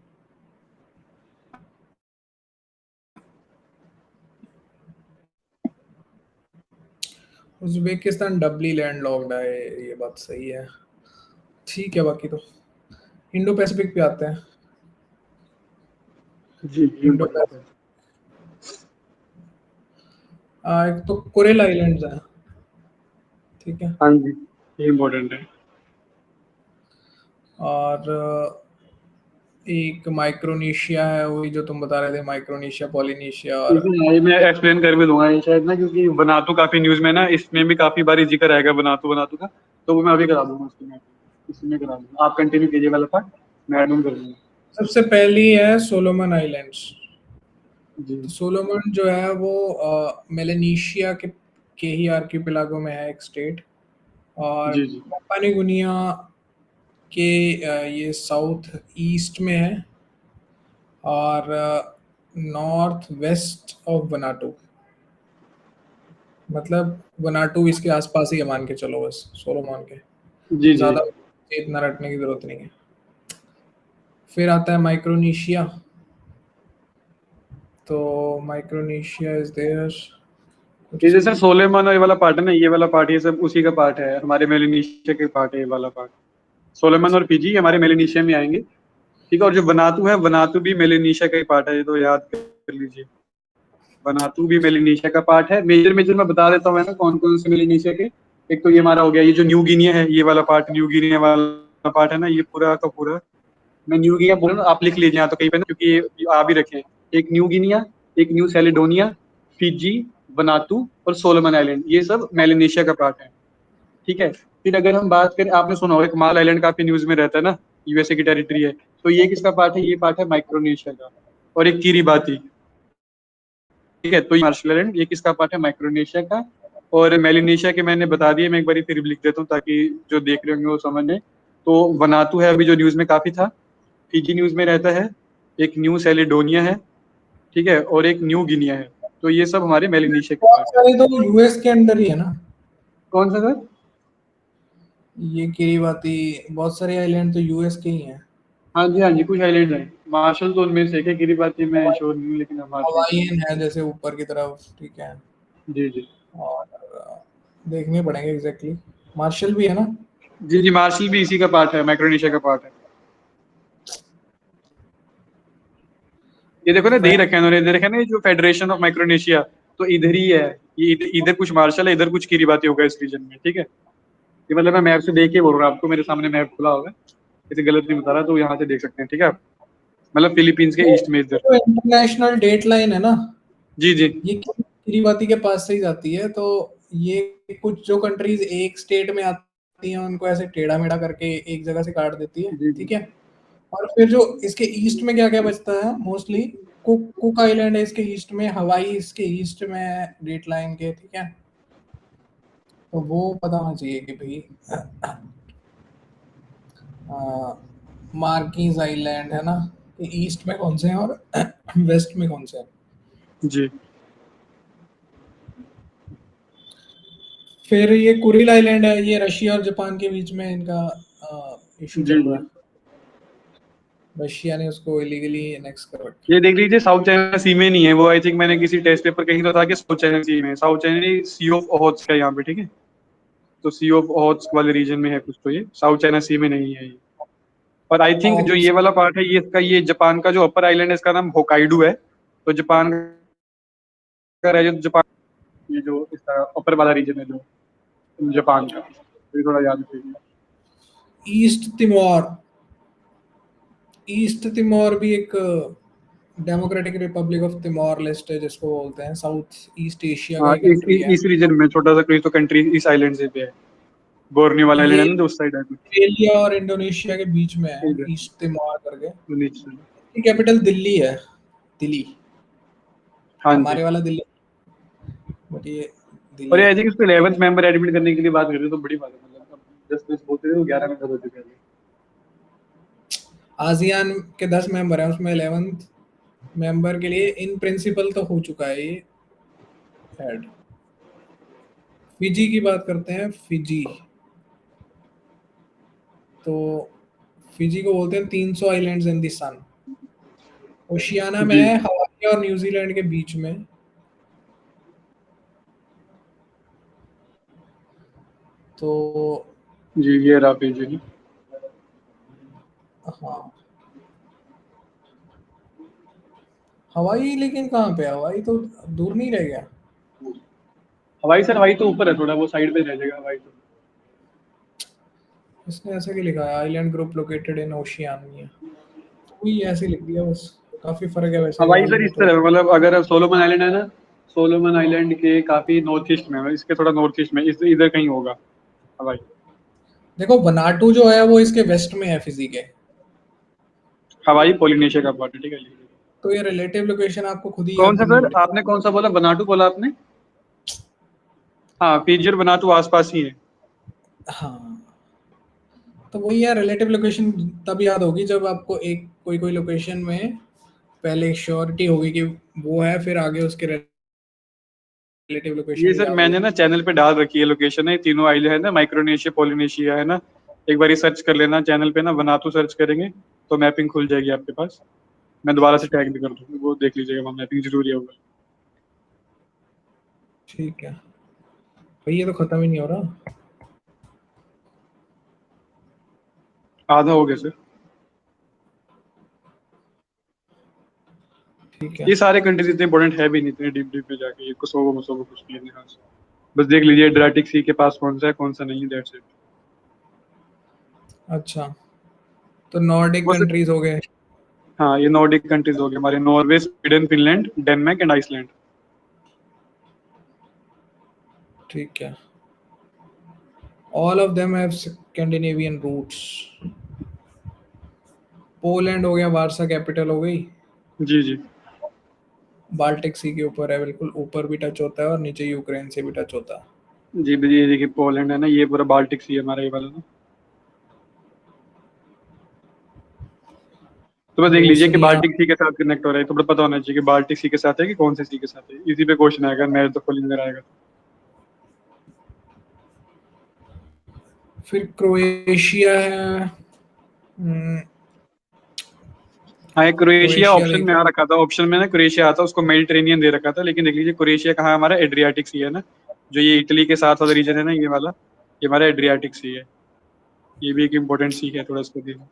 Speaker 1: Uzbekistan doubly land locked है, ये बात सही है। ठीक है, बाकी तो इंडो पैसिफिक पे आते हैं।
Speaker 2: जी जी,
Speaker 1: इंडो
Speaker 2: इम्पोर्टेंट है।
Speaker 1: पैसिफिक, एक तो कुरेल आइलैंड्स हैं, ठीक है।
Speaker 2: हाँ जी, ये इम्पोर्टेंट है।
Speaker 1: और एक माइक्रोनेशिया है, वही जो तुम बता रहे थे, माइक्रोनेशिया, पॉलिनेशिया। और
Speaker 2: ठीक है, ये मैं एक्सप्लेन कर भी दूंगा ये शायद ना, क्योंकि बनातू काफी न्यूज में ना, इसमें भी काफी बारी जिक्र आएगा बनातू बनातू का। तो वो मैं अभी करा दूंगा उसकी, मैं इसमें करा दूंगा। आप कंटिन्यू कीजिए वाला पार्ट, मैं एड ऑन कर दूंगा।
Speaker 1: सबसे पहली है सोलोमन आइलैंड्स।
Speaker 2: जी
Speaker 1: तो सोलोमन जो है वो मेलेनेशिया के ही आर्किपेलागो में है, एक स्टेट। और
Speaker 2: जी जी
Speaker 1: पापुआ न्यू गिनिया के ये साउथ ईस्ट में है। और नॉर्थ वेस्ट ऑफ वनाटू, मतलब वनाटू इसके आसपास ही है, मान के चलो बस सोलोमन के।
Speaker 2: जी जी।
Speaker 1: ज़्यादा इतना रटने की ज़रूरत नहीं है। फिर आता है माइक्रोनेशिया। तो माइक्रोनेशिया इज देयर कुछ
Speaker 2: ये
Speaker 1: इस
Speaker 2: जैसे
Speaker 1: तरीके।
Speaker 2: सोलेमन और ये वाला पार्ट है ना, ये वाला पार्ट ये सब उसी का पार्ट है, हमारे मेलेनेशिया के पार्ट है ये वाला पार्ट। सोलेमन और फिजी हमारे मेलेनेशिया में आएंगे। ठीक है, और जो वनातू है, वनातू भी मेलेनेशिया का ही पार्ट है, ये तो याद कर लीजिए। वनातू भी मेलेनेशिया का पार्ट है। मेजर मेजर मैं बता देता हूँ है ना, कौन कौन से मेलेनेशिया के। एक तो ये हमारा हो गया, ये जो न्यू गिनिया है, ये वाला पार्ट न्यू गिनिया वाला पार्ट है ना, ये पूरा का पूरा। मैं न्यू गिनिया बोल रहा हूँ, आप लिख लीजिए यहाँ तो कहीं पे ना, क्योंकि ये आ भी रखे हैं। एक न्यू गिनिया, एक न्यू सेलेडोनिया, फिजी, वनातू और सोलोमन आइलैंड, ये सब मेलेनेशिया का पार्ट है। ठीक है। फिर अगर हम बात करें, आपने सुना होगा एक माल आइलैंड काफी न्यूज में रहता है ना, यूएसए की टेरिटरी है। तो ये किसका पार्ट है? ये पार्ट है माइक्रोनेशिया का। और एक किरिबाती। ठीक है, तो ये मार्शल आइलैंड, ये किसका पार्ट है? माइक्रोनेशिया का। और मेलिनेशिया के मैंने बता दिए, मैं एक बार फिर लिख देता हूँ ताकि जो देख रहे होंगे वो समझ लें। तो वनातू है अभी जो न्यूज में काफी था, फिजी न्यूज में रहता है, एक न्यू सेलेडोनिया है, ठीक है, और एक न्यू गिनिया है। तो ये सब हमारे मेलिनेशिया के
Speaker 1: बहुत
Speaker 2: पार्ट है।
Speaker 1: सारे तो यूएस के अंदर ही है ना।
Speaker 2: कौन सा सर?
Speaker 1: ये किरीबाती, बहुत सारे आइलैंड तो यूएस के ही हैं।
Speaker 2: हाँ जी हाँ जी, कुछ आइलैंड है। मार्शल तो उनमें से एक है, किरिबाती में श्योर नहीं हूँ, लेकिन हाँ, मार्शल तो है।
Speaker 1: हवाईयन है जैसे ऊपर की तरफ, ठीक है।
Speaker 2: जी जी।
Speaker 1: और देखने पड़ेंगे एग्जैक्टली। मार्शल भी है ना।
Speaker 2: जी जी, मार्शल भी इसी का पार्ट है, माइक्रोनेशिया का पार्ट है। ये देखो ना, दे ही रखा है इन्होंने, दे रखा है ना, ये जो फेडरेशन ऑफ माइक्रोनेशिया, तो इधर ही है। ये इधर कुछ मार्शल है, इधर कुछ किरिबाती होगा इस रीजन में। ठीक है, ये मतलब मैं मैप से देख के बोल रहा हूँ आपको, मेरे सामने मैप खुला होगा, किसी गलत नहीं बता रहा, तो यहाँ से देख सकते हैं। ठीक है आप, मतलब फिलीपींस के ईस्ट में इधर।
Speaker 1: जो इंटरनेशनल डेट लाइन है ना,
Speaker 2: जी जी
Speaker 1: ये किरीबाती के पास से ही जाती है। तो ये कुछ जो कंट्रीज एक स्टेट में आती हैं उनको ऐसे टेढ़ा मेढ़ा करके एक जगह से काट देती है,
Speaker 2: जी जी।
Speaker 1: ठीक है। और फिर जो इसके ईस्ट में क्या क्या बचता है मोस्टली, कुक आइलैंड है इसके ईस्ट में, हवाई इसके ईस्ट में है डेट लाइन के, ठीक है। तो वो पता होना चाहिए कि भाई मार्कीज आइलैंड है ना, कि ईस्ट में कौन से हैं और वेस्ट में कौन से हैं।
Speaker 2: जी
Speaker 1: फिर ये कुरिल आइलैंड है, ये रशिया और जापान के बीच में इनका इशू
Speaker 2: जी
Speaker 1: चल रहा
Speaker 2: जी।
Speaker 1: है। रशिया ने उसको इलीगली एनेक्स कर रखा
Speaker 2: ये देख लीजिए साउथ चाइना सी में नहीं है वो, आई थिंक मैंने किसी टेस्ट पेपर कहीं तो था कि साउथ चाइना सी में है, साउथ चाइना सी ऑफ ओहोत्स्क है यहाँ पे, ठीक है। तो सी ऑफ ओहोत्स्क वाले रीजन में है कुछ, तो ये साउथ चाइना सी में नहीं है ये। और आई थिंक
Speaker 1: है।
Speaker 2: जो ये वाला पार्ट है ये इसका, ये जापान का जो अपर आइलैंड है इसका नाम होकाइडू है। तो जापान का रीजन, जापान ये जो इसका अपर वाला रीजन है जो जापान का, तो ये थोड़ा याद रखिए।
Speaker 1: ईस्ट तिमोर, ईस्ट तिमोर भी एक democratic Republic of Timor list है जिसको बोलते हैं, साउथ ईस्ट एशिया का
Speaker 2: हाँ
Speaker 1: ही कंट्री है।
Speaker 2: इस रीजन में छोटा सा कोई तो कंट्री इस आइलैंड से भी है, बोर्नियो वाला आइलैंड
Speaker 1: ये
Speaker 2: है ना जो उस साइड है कुछ।
Speaker 1: ऑस्ट्रेलिया और इंडोनेशिया के बीच में है,
Speaker 2: इधर,
Speaker 1: ईस्ट तिमोर करके।
Speaker 2: तो नीचे।
Speaker 1: इसकी कैपिटल दिल्ली है, दिल्ली,
Speaker 2: हाँ जी।
Speaker 1: हमारे वाला दिल्ली, बट ये
Speaker 2: और
Speaker 1: दिल्ली
Speaker 2: ये
Speaker 1: है।
Speaker 2: आई थिंक उसको 11th मेंबर एडमिट करने के लिए बात कर रहे हो, तो बड़ी बात है, मतलब अब 10 बोलते थे वो 11 मेंबर हो चुके हैं।
Speaker 1: आसियान के 10 मेंबर हैं, उसमें 11th मेंबर के लिए इन प्रिंसिपल तो हो चुका है ये हेड। फिजी की बात करते हैं, फिजी। तो फिजी को बोलते हैं 300 islands in the sun. Oceania में
Speaker 2: जी
Speaker 1: है, हवाई और न्यूजीलैंड के बीच में। तो
Speaker 2: जी, ये रहा पेज।
Speaker 1: हाँ, हवाई लेकिन कहाँ पे है? हवाई तो दूर नहीं रह गया।
Speaker 2: हवाई सर, हवाई तो ऊपर है थोड़ा, वो साइड पे रह जाएगा हवाई तो।
Speaker 1: इसने ऐसा क्या लिखा है, island group located in Oceania, वही ऐसे लिख दिया बस। काफी फर्क है वैसे
Speaker 2: हवाई
Speaker 1: हवाई
Speaker 2: सर
Speaker 1: में
Speaker 2: इस
Speaker 1: तो।
Speaker 2: तरह, मतलब अगर सोलोमन आइलैंड है ना, सोलोमन आइलैंड के काफी नॉर्थ ईस्ट में है, इसके थोड़ा नॉर्थ ईस्ट में, इस इधर कहीं होगा हवाई।
Speaker 1: देखो वनाटू जो है वो इसके वेस्ट में है फिजी के।
Speaker 2: हवाई पोलिनेशिया का पार्ट है, ठीक है।
Speaker 1: तो ये रिलेटिव लोकेशन आपको खुद ही याद
Speaker 2: कौन सा
Speaker 1: करनी
Speaker 2: सर,
Speaker 1: पड़ेगी।
Speaker 2: आपने कौन सा बोला, बनाटू बोला आपने? हाँ, फिजी और बनाटू आसपास ही है।
Speaker 1: हाँ, तो वही है रिलेटिव लोकेशन, तब याद होगी जब आपको एक कोई कोई लोकेशन में पहले श्योरिटी होगी कि वो है, फिर आगे उसके रिलेटिव
Speaker 2: ये
Speaker 1: लोकेशन
Speaker 2: सर
Speaker 1: याद
Speaker 2: मैंने
Speaker 1: होगी।
Speaker 2: ना चैनल पे डाल रखी है लोकेशन है, तीनों आइलैंड है ना, माइक्रोनेशिया, पोलिनेशिया है ना। एक बार सर्च कर लेना चैनल पे ना, वनातू सर्च करेंगे तो मैपिंग खुल जाएगी आपके पास। मैं दोबारा से टैग भी कर दूँ, वो देख लीजिएगा, वहाँ मैपिंग जरूरी होगा।
Speaker 1: ठीक है भाई, ये तो खत्म ही नहीं हो रहा।
Speaker 2: आधा हो गया सर।
Speaker 1: ठीक है।
Speaker 2: ये सारे कंट्रीज इतने इंपॉर्टेंट है भी नहीं, इतने डीप डीप में जाके, ये कोसोवो मोसोवो कुछ नहीं है खास। बस देख लीजिए एड्रियाटिक सी के पास कौन सा है, कौन सा नहीं, दैट्स इट।
Speaker 1: अच्छा, तो नॉर्डिक
Speaker 2: बस।
Speaker 1: कंट्रीज हो गए।
Speaker 2: हाँ, ये नॉर्डिक कंट्रीज हो गए हमारे, Norway, Sweden, Finland, Denmark and Iceland.
Speaker 1: ठीक है, all of them have Scandinavian roots. Poland हो गया, वार्सा कैपिटल हो गई।
Speaker 2: जी जी।
Speaker 1: बाल्टिक सी के ऊपर है, बिल्कुल ऊपर भी टच होता है और नीचे यूक्रेन से भी टच होता है।
Speaker 2: जी जी, ये देखिए पोलैंड है ना, ये पूरा बाल्टिक सी है हमारा ये वाला ना। तो बस देख लीजिए कि
Speaker 1: बोस्निया।
Speaker 2: बाल्टिक सी के साथ कनेक्ट हो रहा है, तो बड़ा पता होना चाहिए कि बाल्टिक सी के साथ है कि कौन से सी के साथ है, इसी पे क्वेश्चन आएगा, मैच तो फुल नजर आएगा।
Speaker 1: फिर क्रोएशिया है।
Speaker 2: हाँ, एक क्रोएशिया
Speaker 1: क्रोएशिया
Speaker 2: ऑप्शन
Speaker 1: देख
Speaker 2: में आ
Speaker 1: लो।
Speaker 2: रखा था, ऑप्शन में ना क्रोएशिया आता, उसको मेडिटेरेनियन दे रखा था, लेकिन देख लीजिए क्रोएशिया कहाँ है हमारा, एड्रियाटिक सी है ना। जो ये इटली के साथ वाला रीजन है ना, ये वाला, ये हमारा एड्रियाटिक सी है। ये भी एक इम्पोर्टेंट सी है, थोड़ा इसको देखो।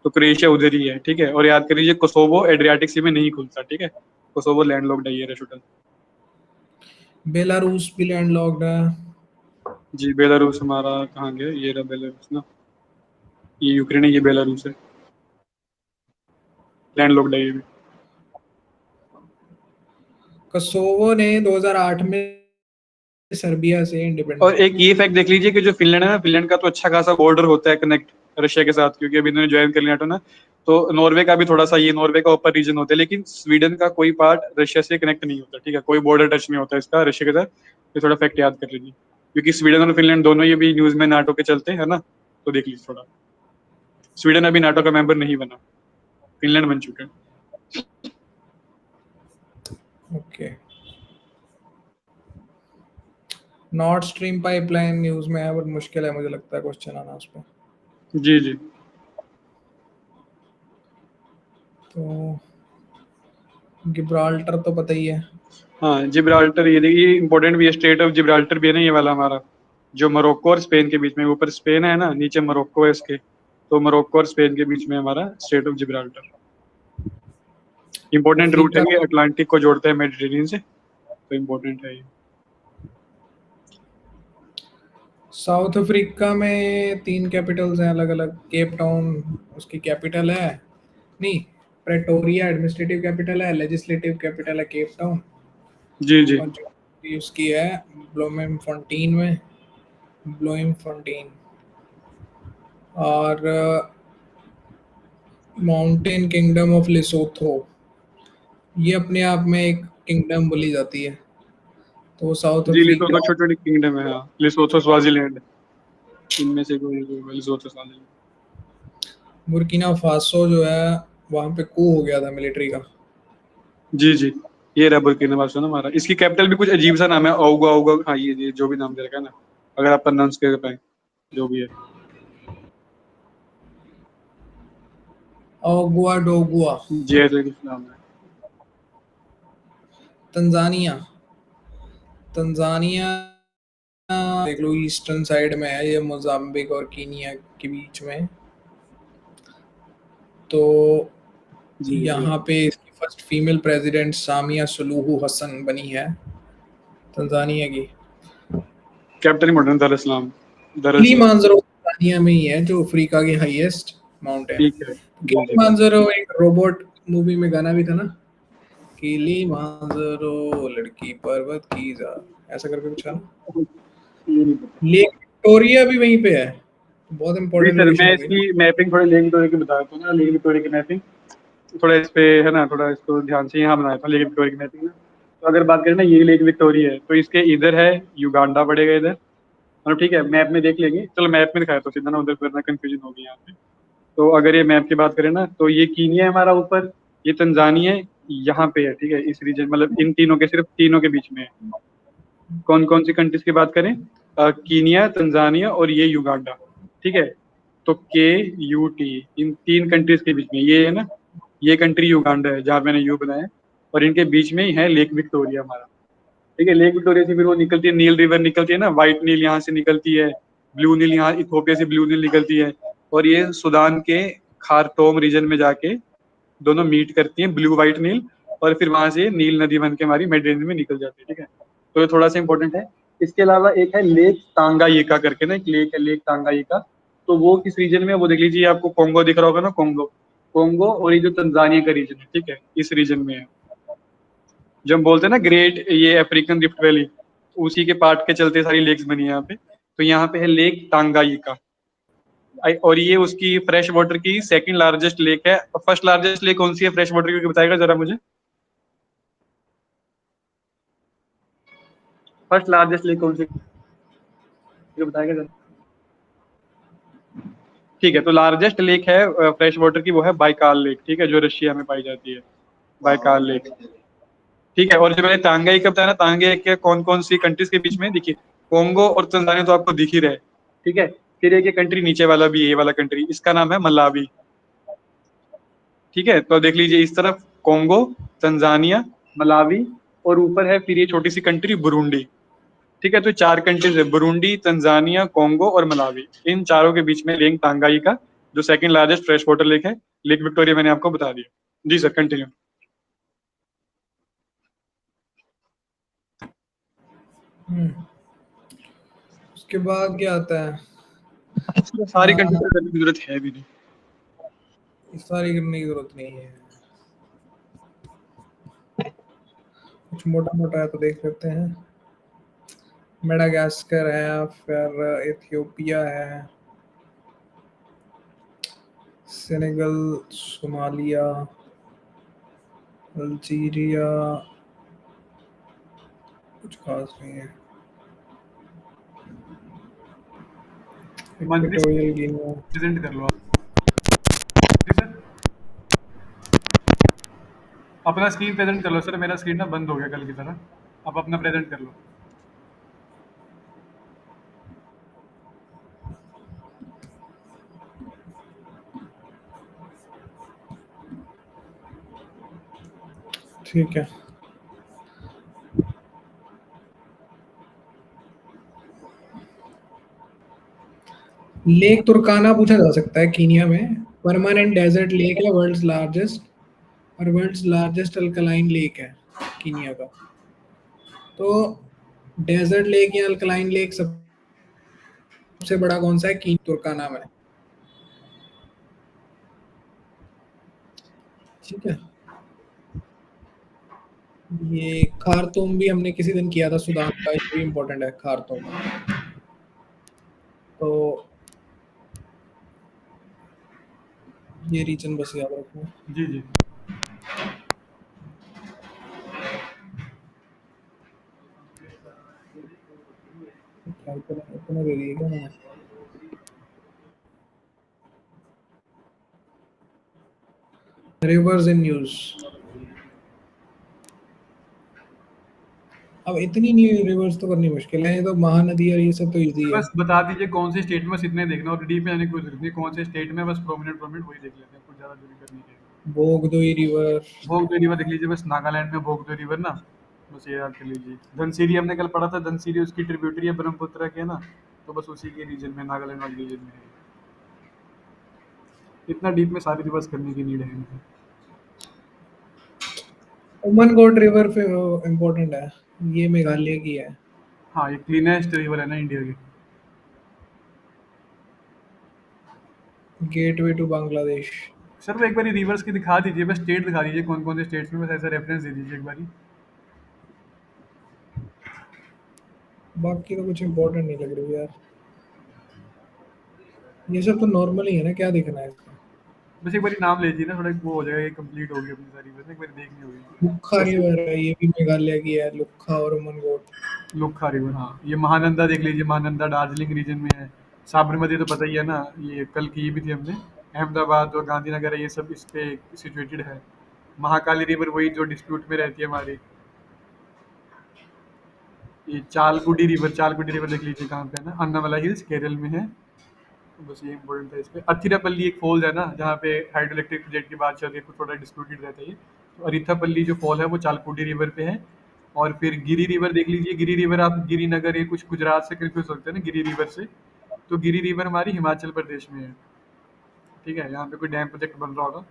Speaker 2: तो क्रोएशिया उधर ही है, ठीक है। और याद कर लीजिए कोसोवो एड्रियाटिक सी में नहीं खुलता, ठीक है। कोसोवो लैंडलॉक्ड है, ये रेशुटल।
Speaker 1: बेलारूस भी लैंडलॉक्ड है।
Speaker 2: जी, बेलारूस हमारा कहाँ गया, ये रहा बेलारूस ना। ये यूक्रेन है, ये बेलारूस है, लैंडलॉक्ड है ये भी।
Speaker 1: कोसोवो ने 2008 में सर्बिया से
Speaker 2: और
Speaker 1: इंडिपेंडेंस।
Speaker 2: एक ये फैक्ट देख लीजिए कि जो फिनलैंड है ना, फिनलैंड का तो अच्छा खासा बॉर्डर होता है कनेक्ट रशिया के साथ, क्योंकि अभी इन्होंने ज्वाइन कर लिया नाटो ना। तो नॉर्वे का भी थोड़ा सा, ये नॉर्वे का ऊपर रीजन होता है, लेकिन स्वीडन का कोई पार्ट रशिया से कनेक्ट नहीं होता, ठीक है, कोई बॉर्डर टच नहीं होता इसका रशिया के साथ। ये थोड़ा फैक्ट याद कर लीजिए, क्योंकि स्वीडन और फिनलैंड दोनों ये भी न्यूज में नाटो के चलते हैं ना, तो देख लीजिए थोड़ा। स्वीडन अभी नाटो का मेंबर नहीं बना, फिनलैंड बन चुका है।
Speaker 1: Okay. North stream pipeline news में है, बट मुश्किल है मुझे लगता है क्वेश्चन आना उस पर।
Speaker 2: जी जी।
Speaker 1: तो गिब्राल्टर तो पता ही है।
Speaker 2: हाँ, जिब्राल्टर, ये देखिए इंपॉर्टेंट भी है, स्टेट ऑफ जिब्राल्टर भी है ना ये वाला हमारा, जो मोरक्को और स्पेन के बीच में, ऊपर स्पेन है ना, नीचे मोरक्को है इसके, तो मोरक्को और स्पेन के बीच में हमारा strait of Gibraltar. Important route है
Speaker 1: अफ्रीका,
Speaker 2: ये, अटलांटिक को जोड़ता है मेडिटेरेनियन से, तो इम्पोर्टेंट है ये।
Speaker 1: साउथ अफ्रीका में 3 कैपिटल्स हैं अलग अलग। केप टाउन उसकी कैपिटल है, नहीं, प्रेटोरिया एडमिनिस्ट्रेटिव कैपिटल है, लेजिस्लेटिव कैपिटल है केप टाउन,
Speaker 2: जी जी।
Speaker 1: और जो भी उसकी है ब्लोमेमफॉन्टेन में, ब्लोमफॉन्टेन। और माउंटेन किंगडम ऑफ लेसोथो, ये अपने आप में एक किंगडम बोली जाती है। तो साउथ
Speaker 2: जी, लिसोथो
Speaker 1: अफ्रीका,
Speaker 2: छोटी छोटी किंगडम है, हाँ, लिसोथो स्वाजीलैंड, इनमें से कोई लिसोथो स्वाजीलैंड।
Speaker 1: बुर्किना फासो जो है, वहाँ पे कू हो गया था मिलिट्री का।
Speaker 2: जी जी। ये रहा बुर्किना फासो ना हमारा, इसकी कैपिटल भी कुछ अजीब सा नाम है, ओउगा ओउगा, हाँ ये जो भी नाम दे रखा है ना, अगर आप प्रोनाउंस कर पाए, जो भी है।
Speaker 1: ओगुआ डोगुआ।
Speaker 2: जी ऐसे कुछ नाम है।
Speaker 1: तंजानिया, तंजानिया देख लो ईस्टर्न साइड में है ये, मोजाम्बिक और कीनिया के बीच में। तो
Speaker 2: जी जी।
Speaker 1: यहाँ पे इसकी first female president Samia Suluhu Hassan बनी है तंजानिया की।
Speaker 2: कैपिटल मॉडर्न दार इस्लाम, दार इस्लाम।
Speaker 1: किलीमांजारो तंजानिया में ही है, जो अफ्रीका की हाईएस्ट माउंटेन।
Speaker 2: ठीक है। जी जी।
Speaker 1: किलीमांजारो एक रोबोट मूवी में गाना भी था ना, किलीमांजारो लड़की पर्वत की जा, ऐसा करके कुछ था ना।
Speaker 2: ये नहीं पता।
Speaker 1: लेक विक्टोरिया भी वहीं पे है, बहुत
Speaker 2: जी
Speaker 1: इंपॉर्टेंट
Speaker 2: सर,
Speaker 1: लोकेशन
Speaker 2: मैं
Speaker 1: हो गई।
Speaker 2: इसकी मैपिंग थोड़ी लेक विक्टोरिया की बता देता हूँ ना, लेक विक्टोरिया की मैपिंग थोड़ा इस पे है ना, थोड़ा इसको ध्यान से यहाँ बनाया था लेक विक्टोरिया की मैपिंग ना। तो अगर बात करें ना, ये लेक विक्टोरिया है, तो इसके इधर है युगांडा पड़ेगा इधर, मतलब ठीक है, मैप में देख लेंगे, चलो मैप में दिखाया तो सीधा ना, उधर वरना कंफ्यूजन होगी यहाँ पे। तो अगर ये मैप की बात करें ना, तो ये कीनिया है हमारा ऊपर, ये तंजानिया यहाँ पे है, ठीक है, इस रीजन, मतलब इन तीनों के, सिर्फ तीनों के बीच में है। कौन कौन सी कंट्रीज की बात करें, कीनिया, तंजानिया और ये युगांडा, ठीक है। तो KUT, इन 3 कंट्रीज के बीच में ये है ना, ये कंट्री युगांडा है जहाँ मैंने यू बनाया है, और इनके बीच में ही है लेक विक्टोरिया हमारा, ठीक है। लेक विक्टोरिया से फिर वो निकलती है, नील रिवर निकलती है ना, व्हाइट नील यहाँ से निकलती है, ब्लू नील यहाँ इथोपिया से ब्लू नील निकलती है, और ये सूडान के खारतोम रीजन में जाके दोनों मीट करती हैं, ब्लू व्हाइट नील, और फिर वहां से नील नदी बन के हमारी मेडिटेरेनियन में निकल जाती है, ठीक है। तो ये थोड़ा सा इंपॉर्टेंट है। इसके अलावा एक है लेक तांगायिका करके ना, एक लेक है, लेक तांगायिका। तो वो किस रीजन में है, वो देख लीजिए, आपको कोंगो दिख रहा होगा ना, कोंगो, कोंगो और ये जो तंजानिया का रीजन है, ठीक है, इस रीजन में है। जब हम बोलते हैं ना ग्रेट ये अफ्रीकन रिफ्ट वैली, उसी के पार्ट के चलते सारी लेक्स बनी है यहाँ पे। तो यहाँ पे है लेक टांगाइका, और ये उसकी फ्रेश वाटर की सेकंड लार्जेस्ट लेक है। फर्स्ट लार्जेस्ट लेक कौन सी है फ्रेश वाटर की, बताएगा जरा मुझे, फर्स्ट लार्जेस्ट लेक कौन सी है, बताएगा जरा। ठीक है, तो लार्जेस्ट लेक है फ्रेश वाटर की, वो है बाइकाल लेक, ठीक है, जो रशिया में पाई जाती है, बाइकाल लेक, ठीक है। और जो मैंने तांगाई का बताया ना, तांगाई के कौन कौन सी कंट्रीज के बीच में, देखिए, कोंगो और तंजानिया तो आपको दिख ही रहे, ठीक है। फिर एक ये कंट्री नीचे वाला भी, ये वाला कंट्री, इसका नाम है मलावी, ठीक है। तो देख लीजिए इस तरफ कोंगो, तंजानिया, मलावी, और ऊपर है फिर ये छोटी सी कंट्री बुरुंडी, ठीक है। तो 4 कंट्रीज है, बुरुंडी, तंजानिया, कोंगो और मलावी। इन चारों के बीच में लेक तांगाई का, जो second largest fresh water lake है, लेक विक्टोरिया, मैंने आपको बता दिया। जी सर, कंटिन्यू।
Speaker 1: उसके बाद क्या आता है?
Speaker 2: सारी कंट्री करने की जरूरत है भी नहीं।
Speaker 1: सारी करने की जरूरत नहीं है, कुछ मोटा मोटा है तो देख लेते हैं। मेडागास्कर है, फिर इथियोपिया है, सेनेगल, सोमालिया, अल्जीरिया कुछ खास नहीं है।
Speaker 2: मंत्री
Speaker 1: इक्वेटोरियल गिनी,
Speaker 2: प्रेजेंट कर लो आप। जी सर, अपना स्क्रीन प्रेजेंट कर लो सर, मेरा स्क्रीन ना बंद हो गया कल की तरह, आप अपना प्रेजेंट कर लो।
Speaker 1: ठीक है। लेक तुर्काना पूछा जा सकता है कीनिया में, परमानेंट डेजर्ट लेक है, वर्ल्ड्स लार्जेस्ट और वर्ल्ड्स लार्जेस्ट अल्कलाइन लेक है कीनिया का। तो डेजर्ट लेक या अल्कलाइन लेक सबसे बड़ा कौन सा है तुर्काना में? ठीक है। ये खार्तूम भी हमने किसी दिन किया था सूडान का, ये भी इम्पोर्टेंट है खार्तूम। तो ये रीजन बस याद रखना।
Speaker 2: जी जी,
Speaker 1: क्या इतना दे दिए क्या मैंने? रिवर्स इन न्यूज, अब इतनी नहीं रिवर्स तो करनी मुश्किल है, ये तो महानदी और ये सब तो इजी है।
Speaker 2: बस बता दीजिए कौन से स्टेट में, बस इतने देखना और डीप में जाने की कोई जरूरत नहीं, कौन से स्टेट में, बस प्रोमिनेंट प्रोमिनेंट वही देख लेते हैं, कुछ ज़्यादा दूरी करनी है।
Speaker 1: बोगदोई रिवर,
Speaker 2: भोगदो रिवर देख लीजिए, बस नागालैंड में भोगदो रिवर ना, बस ये याद कर लीजिए। धनसिरी हमने कल पढ़ा था, धनसिरी उसकी ट्रिब्यूटरी है ब्रह्मपुत्र के ना, तो बस उसी के रीजन में, नागालैंड वाले रीजन में है। इतना डीप में सारी रिवर्स करने की नीड है नहीं।
Speaker 1: उमनगोट रिवर पे इम्पोर्टेंट है, ये मेघालय की है।
Speaker 2: हाँ, ये क्लीनेस्ट रिवर है ना इंडिया की।
Speaker 1: गेटवे टू बांग्लादेश,
Speaker 2: सर वो एक बार रिवर्स की दिखा दीजिए, बस स्टेट दिखा दीजिए कौन कौन से स्टेट्स में, बस ऐसा रेफरेंस दे दीजिए एक बारी।
Speaker 1: बाकी तो कुछ इम्पोर्टेंट नहीं लग रही यार, ये सब तो नॉर्मल ही है ना, क्या दिखना है इसमें?
Speaker 2: बस एक बारी नाम ले लीजिए ना, थोड़ा वो हो जाएगा, कंप्लीट होगी अपनी सारी, बस एक बारी देखनी होगी।
Speaker 1: लुक्खा
Speaker 2: जैसे
Speaker 1: रिवर है, ये भी मेघालय की है, लुक्खा और उमनगोट।
Speaker 2: लुक्खा रिवर, हाँ, ये महानंदा देख लीजिए, महानंदा दार्जिलिंग रीजन में है। साबरमती तो पता ही है ना, ये कल की भी थी हमने, अहमदाबाद और गांधीनगर है, ये सब इस पे सिचुएटेड है। महाकाली रिवर वही जो डिस्प्यूट में रहती है हमारी। ये चालकुडी रिवर देख लीजिए कहाँ पे है ना, अन्नामला हिल्स केरल में है। तो बस ये इंपॉर्टेंट है इस पे। अथिरापल्ली एक फॉल्स है ना, जहाँ पे हाइड्रो इलेक्ट्रिक प्रोजेक्ट की बात चल रही है, कुछ थोड़ा डिस्प्यूटेड रहता है ये। तो अरिथापल्ली जो फॉल है वो चालकुडी रिवर पे है। और फिर गिरी रिवर देख लीजिए, गिरी रिवर आप गिरीनगर, ये कुछ गुजरात से कंफ्यूज होते हैं ना गिरी रिवर से, तो गिरी रिवर हमारी हिमाचल प्रदेश में है। ठीक है, यहाँ पे कोई डैम प्रोजेक्ट बन रहा होगा,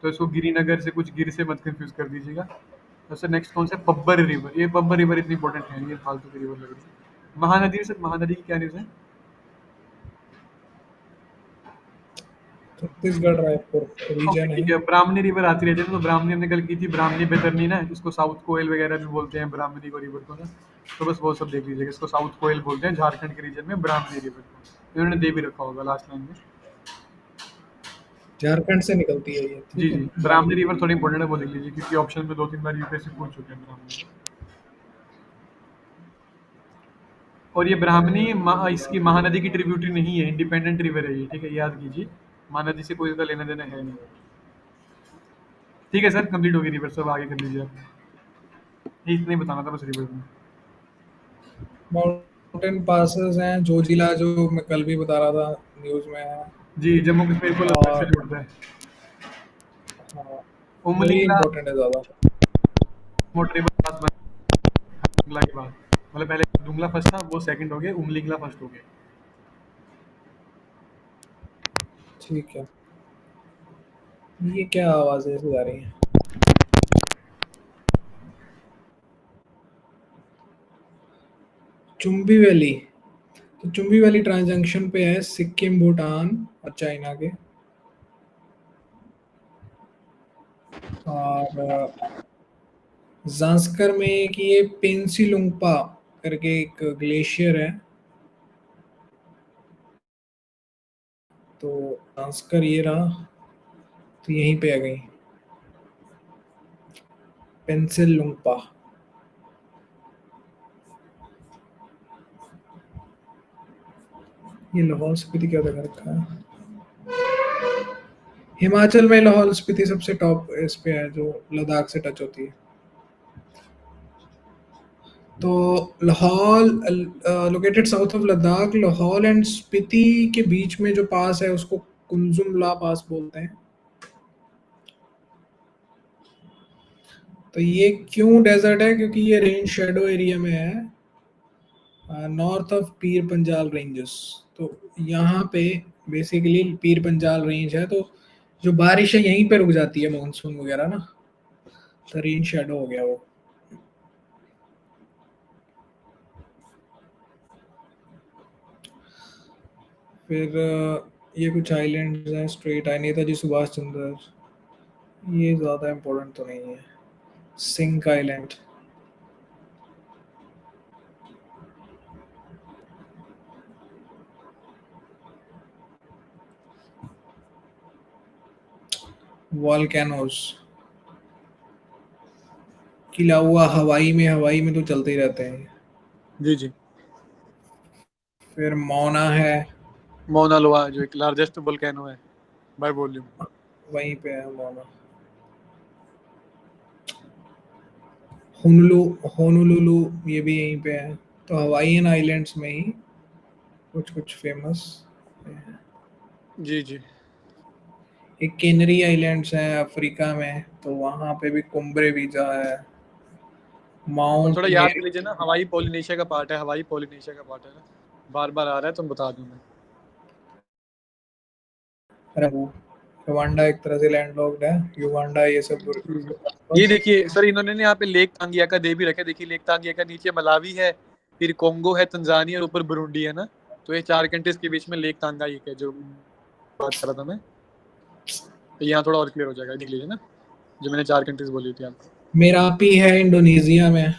Speaker 2: तो इसको गिरीनगर से, कुछ गिर से मत कंफ्यूज कर दीजिएगा। सबसे नेक्स्ट कौन सा है, पब्बर रिवर, ये पब्बर रिवर इतनी इंपॉर्टेंट है, ये फालतू की रिवर लग रही है। महानदी, सर महानदी की क्या न्यूज़ है?
Speaker 1: छत्तीसगढ़ रायपुर
Speaker 2: ओके
Speaker 1: रीजन
Speaker 2: ठीक
Speaker 1: है।
Speaker 2: है, ब्राह्मणी रिवर आती रहती है ना, तो ब्राह्मणी हमने कल की थी, ब्राह्मणी बैतरनी ना, इसको साउथ कोयल वगैरह भी बोलते हैं ब्राह्मणी को रिवर को ना, तो बस वो सब देख लीजिएगा, इसको साउथ कोयल बोलते हैं झारखंड के रीजन में, ब्राह्मणी रिवर को इन्होंने दे भी रखा होगा लास्ट लाइन में।
Speaker 1: झारखंड से निकलती है ये,
Speaker 2: जी
Speaker 1: ठीक है।
Speaker 2: जी, ब्राह्मणी रिवर थोड़ी इंपॉर्टेंट है, वो देख लीजिए, क्योंकि ऑप्शन में 2-3 बार यूपीएससी पूछ चुके हैं ब्राह्मणी। और ये ब्राह्मणी इसकी महानदी की ट्रिब्यूटरी नहीं है, इंडिपेंडेंट रिवर है ये, ठीक है, याद कीजिए, महानदी से कोई इसका लेना देना है नहीं। ठीक है सर, कंप्लीट होगी रिवर, सब आगे कर लीजिए आप, ये इतना ही बताना था बस रिवर में।
Speaker 1: माउंटेन पासेस हैं, जोजिला जो मैं कल भी बता रहा था न्यूज में है।
Speaker 2: जी, जम्मू कश्मीर को लद्दाख से
Speaker 1: और
Speaker 2: जोड़ता है।
Speaker 1: हाँ, वही
Speaker 2: उमलिंगला
Speaker 1: इम्पोर्टेंट है ज्यादा।
Speaker 2: मोटरेबल पास बना दुंगला के बाद, मतलब पहले दुंगला फर्स्ट था, वो सेकंड हो गया, उमलिंगला फर्स्ट हो गया।
Speaker 1: ठीक है, ये क्या आवाज ऐसी जा रही है? चुंबी वैली, तो चुंबी वैली ट्रांजंक्शन पे है सिक्किम, भूटान और चाइना के। और जांस्कर में एक ये पेंसिलुंगपा करके एक ग्लेशियर है, तो जांस्कर ये रहा। तो यहीं पे आ गई पेंसिल लुम्पा। ये लाहौल स्पीति क्या लगा रखा है? हिमाचल में लाहौल स्पीति सबसे टॉप इस पे है जो लद्दाख से टच होती है। तो Lahaul located south of Ladakh, Lahaul and Spiti के बीच में जो पास है उसको कुंजुमला पास बोलते हैं। तो ये क्यों डेजर्ट है? क्योंकि ये रेंज शेडो एरिया में है, north of Pir Panjal ranges. तो यहाँ पे बेसिकली पीर पंजाल रेंज है, तो जो बारिश है यहीं पे रुक जाती है मानसून वगैरह ना, तो रेंज शेडो हो गया वो। फिर ये कुछ आइलैंड्स हैं, स्ट्रेट आई, नेताजी सुभाष चंद्र, ये ज़्यादा इम्पोर्टेंट तो नहीं है। सिंक आइलैंड, वॉल्केनोस, किला हुआ हवाई में तो चलते ही रहते हैं।
Speaker 2: जी जी।
Speaker 1: फिर मौना है,
Speaker 2: मौना लोआ जो एक लार्जेस्ट वोल्केनो है बाय वॉल्यूम,
Speaker 1: वहीं पे है मौना। होनुलुलु ये भी यहीं पे है। तो हवाईयन आइलैंड्स में ही कुछ कुछ फेमस है।
Speaker 2: जी जी।
Speaker 1: एक कैनरी आइलैंड्स हैं अफ्रीका में, तो वहाँ पे भी कुम्ब्रे वीजा है।
Speaker 2: और
Speaker 1: माउंट
Speaker 2: थोड़ा याद कर लीजिए ना, हवाई पोलिनेशिया का पार्ट है, हवाई पोलिनेशिया का पार्ट है ना, बार बार आ रहा है तो बता दूं मैं।
Speaker 1: युगांडा एक तरह से लैंडलॉक्ड है, युगांडा ये सब
Speaker 2: ये देखिए सर, इन्होंने ना यहाँ पे लेक तांगियाका दे भी रखे, देखिए लेक तांगियाका नीचे मलावी है, फिर कोंगो है, तंजानिया और ऊपर बुरुंडी है ना, तो ये 4 कंट्रीज के बीच में लेक तांगाइका है जो बात कर रहा था मैं। तो यहाँ थोड़ा और क्लियर हो जाएगा, देख लीजिए ना जो मैंने 4 कंट्रीज बोली थी आपको।
Speaker 1: मेरापी है इंडोनेशिया में।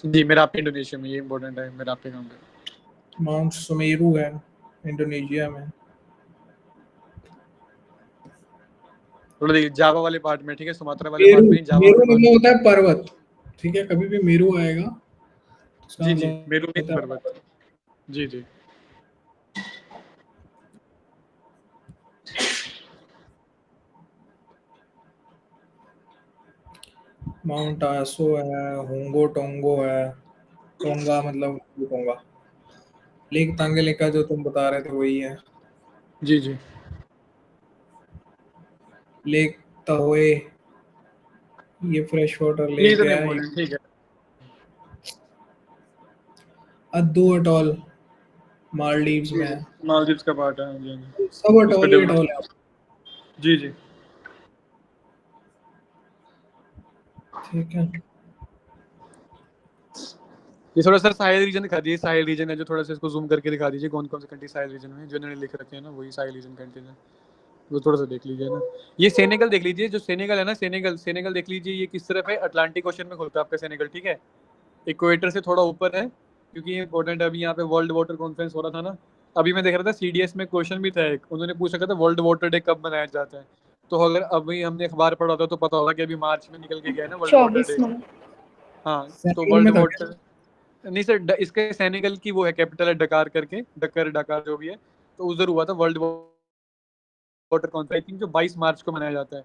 Speaker 2: जी, मेरापी इंडोनेशिया में, ये इम्पोर्टेंट है, मेरापी कहाँ पे।
Speaker 1: माउंट सुमेरु है इंडोनेशिया में।
Speaker 2: थोड़ा देखिए जावा वाले पार्ट में, ठीक है, सुमात्रा वाले
Speaker 1: मेरू
Speaker 2: पार्ट में नहीं, जावा
Speaker 1: मेरू
Speaker 2: वाले पार्ट
Speaker 1: मतलब
Speaker 2: में।
Speaker 1: होता है पर्वत, ठीक है, कभी भी मेरू आएगा उसका
Speaker 2: जी जी,
Speaker 1: मतलब
Speaker 2: मेरू मीन्स
Speaker 1: होता है
Speaker 2: पर्वत। जी जी।
Speaker 1: माउंट आसो है, होंगो टोंगो है, टोंगा मतलब टोंगा। लेक तांगेलिका जो तुम बता रहे थे वही है।
Speaker 2: जी जी।
Speaker 1: लेक तहोए, ये फ्रेश वाटर
Speaker 2: ये
Speaker 1: लेक
Speaker 2: इतना
Speaker 1: है।
Speaker 2: इम्पोर्टेंट, ठीक है।
Speaker 1: अद्दू अटॉल मालदीव्स
Speaker 2: जी
Speaker 1: में
Speaker 2: जी,
Speaker 1: है।
Speaker 2: मालदीव्स का पार्ट है, जी जी।
Speaker 1: सब
Speaker 2: उसको
Speaker 1: अटॉल ही
Speaker 2: डेवलप,
Speaker 1: अटॉल है।
Speaker 2: जी जी।
Speaker 1: ठीक है,
Speaker 2: ये थोड़ा सर साहिल रीजन दिखा दीजिए, साहिल रीजन है जो, थोड़ा सा इसको जूम करके दिखा दीजिए कौन कौन से कंट्री साहिल रीजन में जो इन्होंने लिख रखे हैं ना, वही साहिल रीजन कंट्रीज है, वो थोड़ा सा देख लीजिए ना। ये सेनेगल देख लीजिए, जो सेनेगल है ना, सेनेगल, सेनेगल देख लीजिए, ये किस तरफ है, अटलांटिक ओशन में खुलता है आपका सेनेगल, ठीक है, इक्वेटर से थोड़ा ऊपर है, क्योंकि ये इंपॉर्टेंट है। अभी यहाँ पे वर्ल्ड वाटर कॉन्फ्रेंस हो रहा था ना, अभी मैं देख रहा था सीडीएस में क्वेश्चन भी था एक, उन्होंने पूछा था वर्ल्ड वाटर डे कब मनाया जाता है, तो अगर अभी हमने अखबार पढ़ा था तो पता होगा कि अभी मार्च में निकल के गया है ना वर्ल्ड वाटर
Speaker 3: 24
Speaker 2: डे।
Speaker 3: में।
Speaker 2: हाँ, तो
Speaker 1: सेनेगल
Speaker 2: वर्ल्ड
Speaker 1: में था क्या?
Speaker 2: वाटर, नहीं सर, इसके सेनेगल की वो है कैपिटल है डकार करके, डकर डकार जो भी है, तो उधर हुआ था world water conference, I think जो 22 मार्च को मनाया जाता है।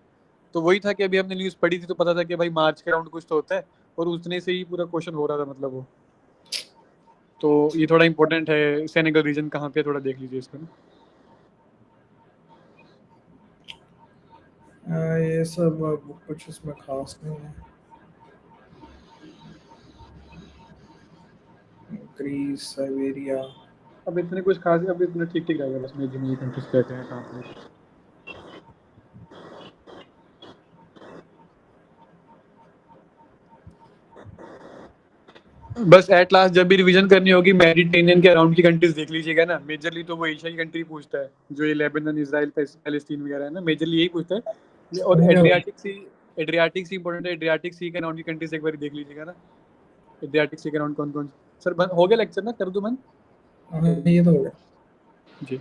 Speaker 2: तो वही था कि अभी हमने न्यूज़ पढ़ी थी तो पता था कि भाई मार्च के अराउंड कुछ तो होता है, और उतने से ही पूरा क्वेश्चन हो रहा था मतलब वो। तो ये थोड़ा इंपॉर्टेंट है, सेनेगल रीजन कहाँ पे, थोड़ा देख लीजिए इसको ना।
Speaker 1: ये सब कुछ इसमें खास नहीं है। ग्रीस, साइबेरिया,
Speaker 2: अब इतने कुछ खास, अब इतने ठीक ठीक रहेगा बस, मेजर मेजर कंट्रीज कहते हैं कहाँ पे। बस एट लास्ट जब भी रिवीजन करनी होगी, मेडिटेरेनियन के अराउंड की कंट्रीज देख लीजिएगा ना, मेजरली तो वो एशिया की कंट्री पूछता है, जो ये लेबनान, इजराइल, पैलेस्टीन वगैरह है ना, मेजरली यही पूछता है। और
Speaker 1: समझ गया भाई।
Speaker 2: एड्रियाटिक सी इंपॉर्टेंट है, एड्रियाटिक सी के अराउंड की कंट्रीज एक बार देख लीजिएगा ना, एड्रियाटिक सी के अराउंड कौन कौन। सर हो गया लेक्चर ना, कर दूं मैं?
Speaker 1: हाँ, ये तो हो गया।
Speaker 2: जी।